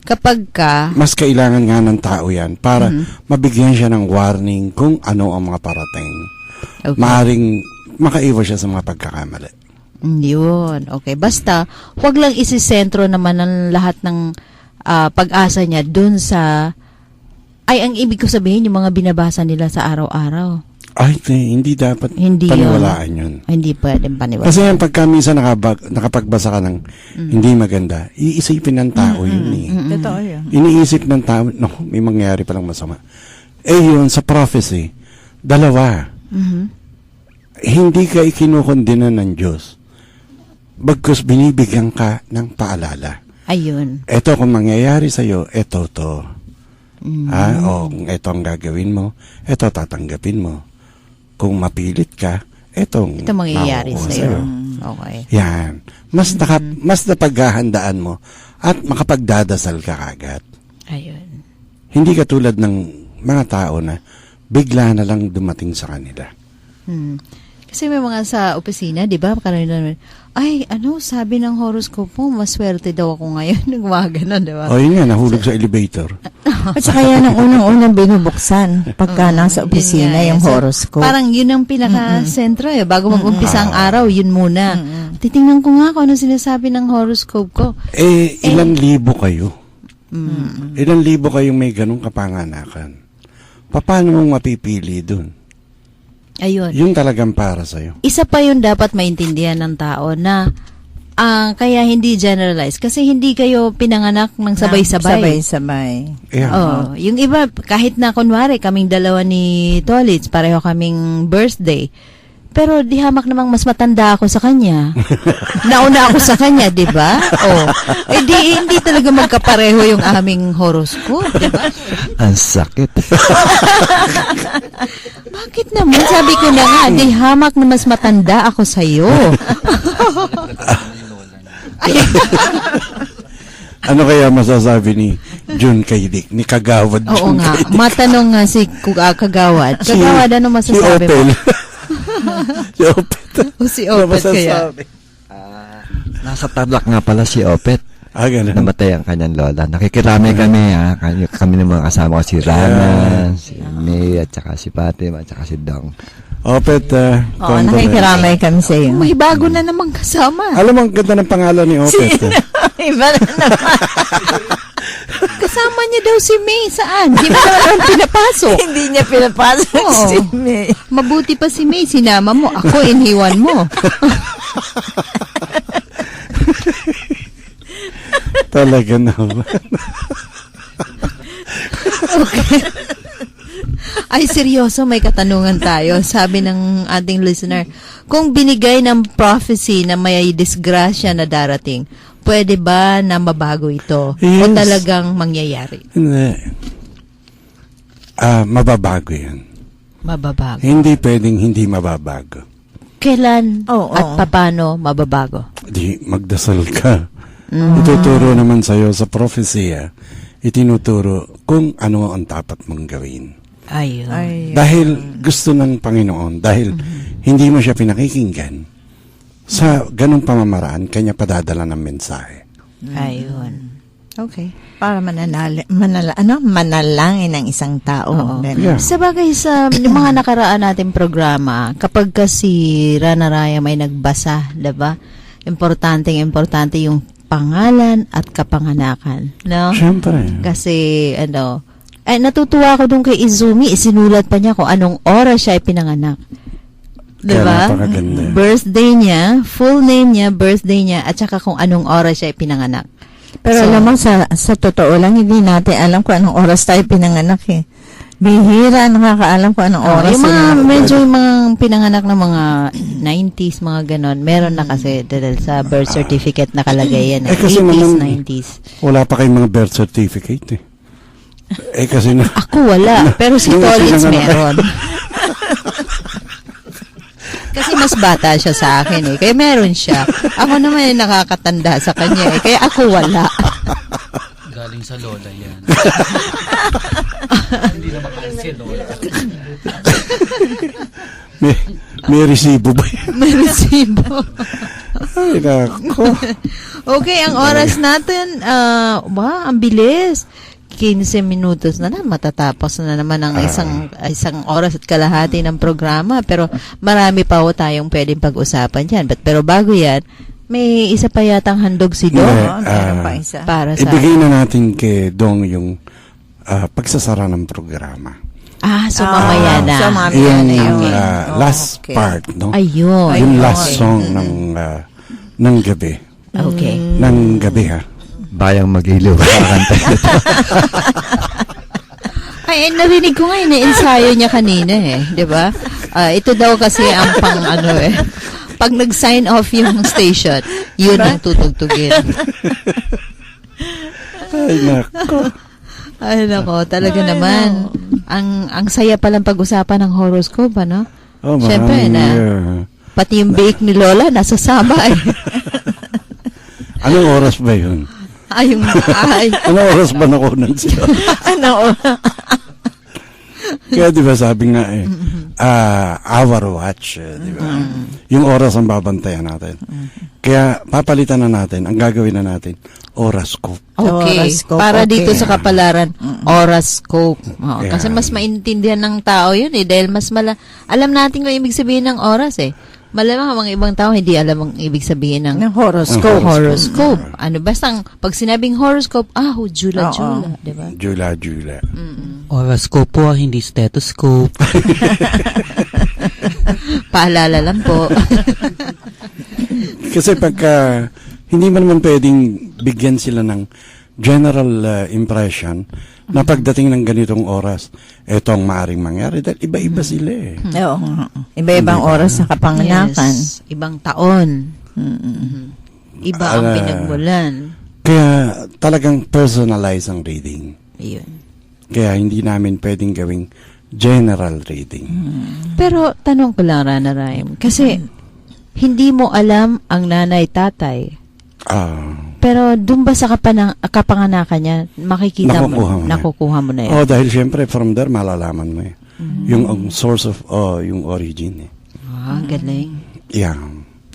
Speaker 3: kapag ka...
Speaker 4: Mas kailangan nga ng tao yan para mabigyan siya ng warning kung ano ang mga parating.
Speaker 3: Okay.
Speaker 4: Maaring makaiwas siya sa mga pagkakamali.
Speaker 3: Yun, okay. Basta, huwag lang isisentro naman ang lahat ng pag-asa niya dun sa... Ay, ang ibig ko sabihin, yung mga binabasa nila sa araw-araw.
Speaker 4: Ay, hindi dapat paniwalaan yun.
Speaker 3: Hindi pwedeng paniwalaan.
Speaker 4: Kasi yan, pagka minsan nakapagbasa ka ng hindi maganda, iisipin ng tao yun eh.
Speaker 5: Totoo yun.
Speaker 4: Iniisip ng tao, may mangyari palang masama. Yun, sa prophecy, dalawa. Hindi ka ikinukondina ng Diyos. Bagkus binibigyan ka ng paalala.
Speaker 3: Ayun.
Speaker 4: Ito kung mangyayari sa'yo, ito to. Kung ito ang gagawin mo, ito tatanggapin mo. Kung mapilit ka, ito
Speaker 3: mangyayari sa'yo. Okay.
Speaker 4: Yan. Mas napaghahandaan mo at makapagdadasal ka agad.
Speaker 3: Ayun.
Speaker 4: Hindi katulad ng mga tao na bigla na lang dumating sa kanila.
Speaker 3: Kasi may mga sa opisina, di ba? Sabi ng horoscope mo, maswerte daw ako ngayon. Nagwaga na, di ba?
Speaker 4: Yun nga, nahulog sa elevator.
Speaker 5: At saka yan ang unang-unang binubuksan pagka nasa opisina yung horoscope.
Speaker 3: Parang yun ang pinaka-sentro eh. Bago mag-umpisa ang araw, yun muna. Titingnan ko nga kung ano sinasabi ng horoscope ko.
Speaker 4: Ilang libo kayo? Ilang libo kayong may ganong kapanganakan? Paano mong mapipili dun?
Speaker 3: Ayun.
Speaker 4: Yung talagang para sa'yo.
Speaker 3: Isa pa yun dapat maintindihan ng tao na kaya hindi generalize. Kasi hindi kayo pinanganak ng sabay-sabay.
Speaker 5: Sabay-sabay.
Speaker 4: Yeah.
Speaker 3: Yung iba, kahit na kunwari, kaming dalawa ni Tolitz, pareho kaming birthday. pero di hamak namang mas matanda ako sa kanya. Nauna ako sa kanya, di ba? Oh. Eh hindi talaga magkapareho yung aming horoscope, di ba?
Speaker 7: Ang sakit.
Speaker 3: Bakit naman? Sabi ko na nga, di hamak na mas matanda ako sa'yo.
Speaker 4: Ano kaya masasabi ni June kay Dick? Ni Kagawad
Speaker 3: Oo
Speaker 4: June
Speaker 3: nga,
Speaker 4: kay Dick?
Speaker 3: matanong nga si Kagawad. Kagawad, ano masasabi
Speaker 4: si Opel.
Speaker 3: mo?
Speaker 4: Si Opet.
Speaker 3: Si Opet kaya.
Speaker 7: Nasa Tarlac nga pala si Opet.
Speaker 4: Ganun.
Speaker 7: Namatay ang kanyang lola. Nakikiramay kami, kami ng mga kasama ko, si Rana, si May, at saka si Fatima, at saka si Dong.
Speaker 4: Opet,
Speaker 5: nakikiramay kami sa iyo.
Speaker 3: May bago na namang kasama.
Speaker 4: Alam mo, ang ganda ng pangalan ni Opet.
Speaker 5: Iba na naman.
Speaker 3: Kasama niya daw si May. Saan? Hindi mo naman pinapasok.
Speaker 5: Hindi niya pinapasok si May.
Speaker 3: Mabuti pa si May. Sinama mo. Ako, iniwan mo.
Speaker 4: Talaga naman.
Speaker 3: Okay. Ay, seryoso, may katanungan tayo. Sabi ng ating listener, kung binigay ng prophecy na may disgrasya na darating, pwede ba na mabago ito?
Speaker 4: Yes.
Speaker 3: O talagang mangyayari?
Speaker 4: Hindi. Mababago yan.
Speaker 3: Mababago.
Speaker 4: Hindi pwedeng hindi mababago.
Speaker 3: Kailan at paano mababago?
Speaker 4: Di, magdasal ka. Ituturo naman sa'yo sa prophecy, itinuturo kung ano ang dapat mong gawin.
Speaker 3: Ayun.
Speaker 4: Dahil gusto ng Panginoon, dahil hindi mo siya pinakikinggan, sa ganung pamamaraan, kanya padadala ng mensahe.
Speaker 3: Ayun. Okay.
Speaker 5: Para manalangin ng isang tao.
Speaker 4: Yeah.
Speaker 3: Sa bagay sa mga nakaraan nating programa, kapag kasi Rana Raya may nagbasa, diba? Importante yung pangalan at kapanganakan. No?
Speaker 4: Siyempre.
Speaker 3: Kasi, natutuwa ako dun kay Izumi, isinulat pa niya kung anong oras siya pinanganak. Diba?
Speaker 4: Napakaganda.
Speaker 3: Birthday niya, full name niya, birthday niya, at saka kung anong oras siya pinanganak.
Speaker 5: Pero alam mo, sa totoo lang, hindi natin alam kung anong oras tayo pinanganak eh. Bihira, nakakaalam kung anong oras.
Speaker 3: Yung mga pinanganak na mga 90s, mga ganon, meron na kasi dahil sa birth certificate nakalagay yan.
Speaker 4: Kasi
Speaker 3: 80s,
Speaker 4: naman,
Speaker 3: 90s.
Speaker 4: Wala pa kayong mga birth certificate eh. Kasi na...
Speaker 3: Ako wala, pero si Collins meron. Kasi mas bata siya sa akin eh. Kaya meron siya. Ako naman yung nakakatanda sa kanya eh. Kaya ako wala.
Speaker 6: Galing sa lola yan. Hindi naman kasi si lola.
Speaker 4: May resibo ba yan?
Speaker 3: May resibo.
Speaker 4: Ay, nako.
Speaker 3: Okay, ang oras natin, ang bilis. 15 minutos na matatapos na naman ang isang oras at kalahati ng programa, pero marami pa ho tayong pwedeng pag-usapan dyan. Pero bago yan, may isa pa yatang handog si Dong.
Speaker 5: Meron pa isa.
Speaker 3: Para sa...
Speaker 4: Ibigay na natin kay Dong yung pagsasara ng programa.
Speaker 3: So mamaya na.
Speaker 5: So mamaya na yun.
Speaker 4: Last part, no?
Speaker 3: Ayun.
Speaker 4: Yung last song ng gabi.
Speaker 3: Okay.
Speaker 4: Ng gabi, ha?
Speaker 7: Bayang Magiliw.
Speaker 3: Ay, narinig ko nga ensayo niya kanina eh, 'di ba? Ito daw kasi ang pag nag-sign off yung station, yun ang tutugtugin. Ay nako, talaga naman. Ang saya palang pag-usapan ng horoscope, ano? Siyempre pati yung bake ni Lola nasasama eh.
Speaker 4: Anong oras ba yun? Anong oras ba nakunan siya? Kaya di ba sabi nga hour watch, di ba? Yung oras ang babantayan natin. Kaya papalitan na natin, ang gagawin na natin, horoscope.
Speaker 3: Okay, para dito sa kapalaran, horoscope. Kasi mas maintindihan ng tao yun eh, dahil alam natin kung ibig sabihin ng oras eh. Malamang ang mga ibang tao hindi alam ang ibig sabihin ng
Speaker 5: horoscope.
Speaker 3: Horoscope. Basta pag sinabing horoscope, jula, di ba?
Speaker 4: Jula.
Speaker 6: Horoscope po, hindi stethoscope.
Speaker 3: Paalala lang po.
Speaker 4: Kasi pagka hindi man naman pwedeng bigyan sila ng general impression na pagdating ng ganitong oras, ito ang maaaring mangyari dahil iba-iba sila eh.
Speaker 5: Oo. Iba-ibang oras sa kapanganakan.
Speaker 3: Yes, ibang taon. Iba ang pinagmulan.
Speaker 4: Kaya talagang personalize ang reading.
Speaker 3: Ayun.
Speaker 4: Kaya hindi namin pwedeng gawing general reading.
Speaker 3: Pero tanong ko lang, Rana Rhyme, kasi hindi mo alam ang nanay, tatay. Pero doon ba sa kapanganakan niya, makikita nakukuha mo na yan?
Speaker 4: Dahil syempre from there malalaman mo eh. Yung source of, yung origin eh.
Speaker 3: Galing.
Speaker 4: Yeah.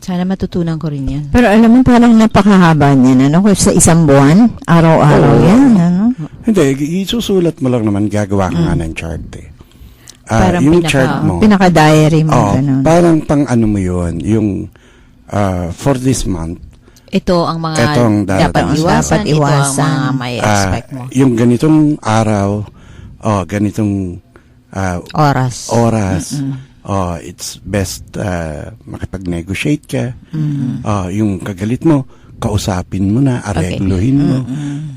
Speaker 3: Sana matutunan ko rin yan.
Speaker 5: Pero alam mo, parang napakahaba niyan, ano? Sa isang buwan, araw-araw yan, ano?
Speaker 4: Hindi, isusulat mo lang naman, gagawa ka nga ng chart eh.
Speaker 3: Parang
Speaker 4: yung chart mo.
Speaker 5: Pinaka-diary mo, gano'n.
Speaker 4: Parang pang ano mo yun, yung for this month,
Speaker 3: ito ang mga dapat iwasan. Ito ang mga may expect mo.
Speaker 4: Yung ganitong araw, ganitong
Speaker 3: oras.
Speaker 4: It's best makipag-negotiate ka. Yung kagalit mo, kausapin mo na, aregluhin mo.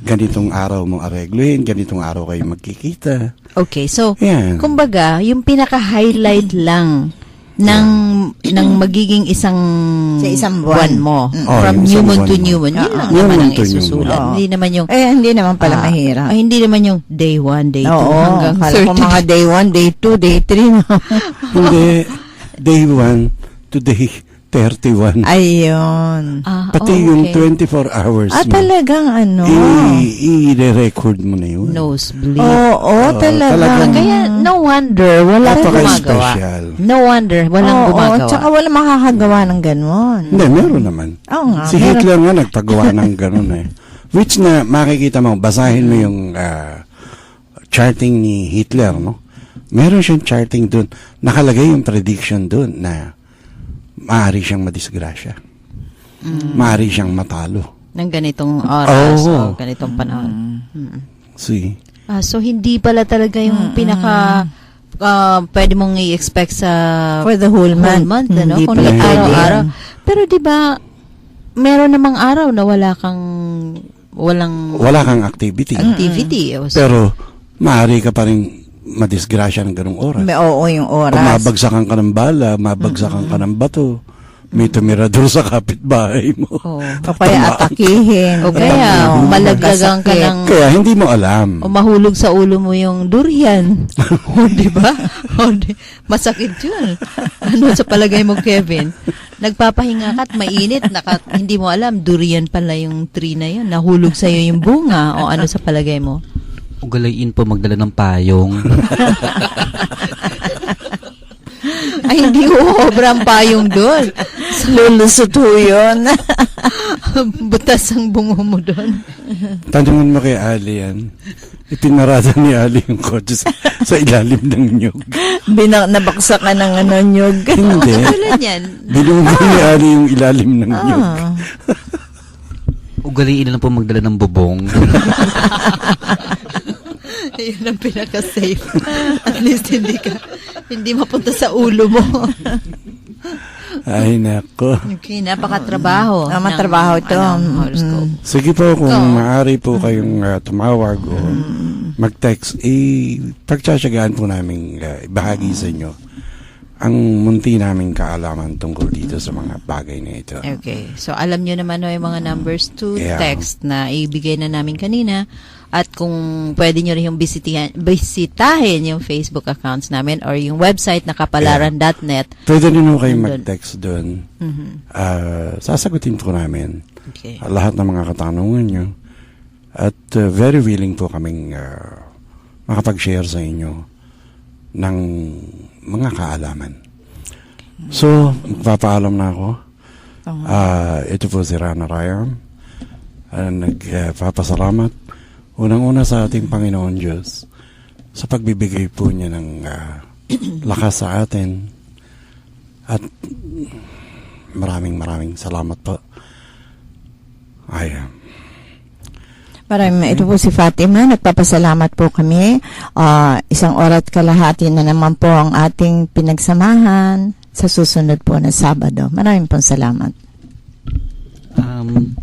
Speaker 4: Ganitong araw mo aregluhin, ganitong araw kayo magkikita.
Speaker 3: Okay, so,
Speaker 4: yan.
Speaker 3: Kumbaga, yung pinaka-highlight lang ng magiging isang buwan mo. From new moon to new moon. Yun lang naman ang isusulat. Hindi naman yung...
Speaker 5: hindi naman pala mahirap.
Speaker 3: Hindi naman yung day 1, day 2, hanggang 30.
Speaker 5: Kala ko mga day 1, day 2, day 3.
Speaker 4: Hindi. Day 1 to day 31.
Speaker 5: Ayun.
Speaker 4: Pati yung 24 hours mo.
Speaker 5: Talagang ano?
Speaker 4: I-record mo na yun.
Speaker 3: Nosebleed.
Speaker 5: Talagang.
Speaker 3: Kaya, no wonder, wala gumagawa. No wonder, walang gumagawa.
Speaker 5: Tsaka wala makakagawa ng ganon.
Speaker 4: Hindi, meron naman. Si Hitler nga nagpagawa ng ganon eh. Which na makikita mo, basahin mo yung charting ni Hitler, no? Meron siyang charting dun. Nakalagay yung prediction dun na maaari siyang madisgrasya. Maaari siyang matalo.
Speaker 3: Ng ganitong oras o ganitong panahon.
Speaker 4: See?
Speaker 3: So, hindi pala talaga yung pinaka pwede mong i-expect sa
Speaker 5: for the whole month.
Speaker 3: Ano? Kung araw-araw. Pero di ba meron namang araw na wala kang
Speaker 4: activity.
Speaker 3: Pero
Speaker 4: maaari ka pa rin madisgrasya ng ganung oras.
Speaker 5: Yung oras.
Speaker 4: Mabagsakan ka ng bala, mabagsakan ka ng bato, may tumirador sa kapitbahay mo.
Speaker 5: O kaya atakihin.
Speaker 3: O kaya malaglagan ka ng...
Speaker 4: Kaya hindi mo alam.
Speaker 3: O mahulog sa ulo mo yung durian. O diba? Masakit yun. Ano sa palagay mo, Kevin? Nagpapahinga ka at mainit, hindi mo alam, durian pala yung tree na yun. Nahulog sa'yo yung bunga. O ano sa palagay mo?
Speaker 6: Ugalayin po magdala ng payong.
Speaker 3: Ay, hindi uobra ang payong doon.
Speaker 5: Lulusot ho yun.
Speaker 3: Butas ang bungo mo doon.
Speaker 4: Tanungin mo kay Ali yan. Ipinarada ni Ali yung kotse sa ilalim ng nyug.
Speaker 5: Nabaksakan ng nyug.
Speaker 4: Hindi. Binunggo ni Ali yung ilalim ng nyug.
Speaker 6: Ugaliin na lang po magdala ng bubong.
Speaker 3: Yun ang pinaka-safe. At least hindi mapunta sa ulo mo.
Speaker 4: Ay, nako.
Speaker 3: Okay, napakatrabaho.
Speaker 5: Matrabaho ito.
Speaker 4: Sige po, kung maaari po kayong tumawag o mag-text, pagtsatsagaan po namin ibahagi sa inyo ang munti naming kaalaman tungkol dito sa mga bagay na ito.
Speaker 3: Okay. So, alam nyo naman yung mga numbers to text na ibigay na namin kanina. At kung pwede nyo rin yung bisitahin yung Facebook accounts namin or yung website na kapalaran.net.
Speaker 4: Pwede rin mo kayong mag-text doon. Sasagutin po namin lahat ng mga katanungan nyo. At very willing po kaming makapag-share sa inyo ng mga kaalaman. So, magpapaalam na ako. Ito po si Rana Rhyme. Nagpapasalamat unang-una sa ating Panginoon Diyos sa pagbibigay po niya ng lakas sa atin at maraming salamat po.
Speaker 5: Ito po si Fatima, nagpapasalamat po kami. 1 oras kalahati na naman po ang ating pinagsamahan sa susunod po na Sabado. Maraming pong salamat.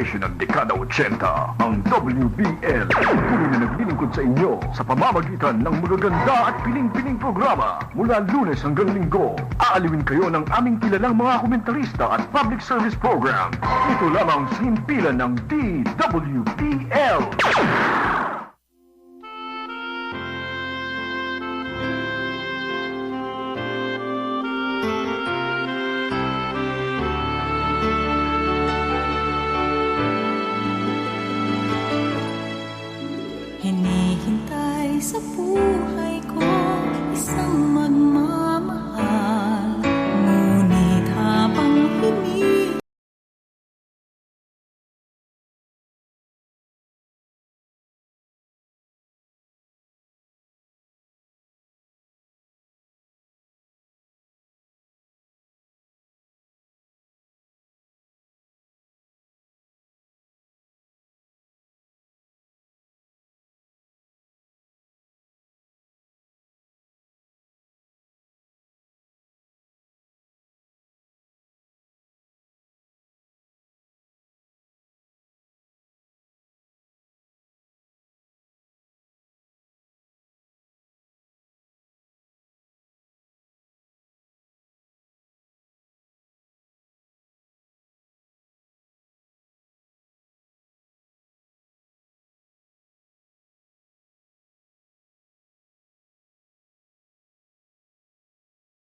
Speaker 1: station ng dekada 80, ang WBL. Tuloy na naglilingkod sa inyo sa pamamagitan ng magaganda at piling-piling programa. Mula Lunes hanggang Linggo, aaliwin kayo ng aming kilalang mga komentarista at public service program. Ito lamang sa himpilan ng DWBL.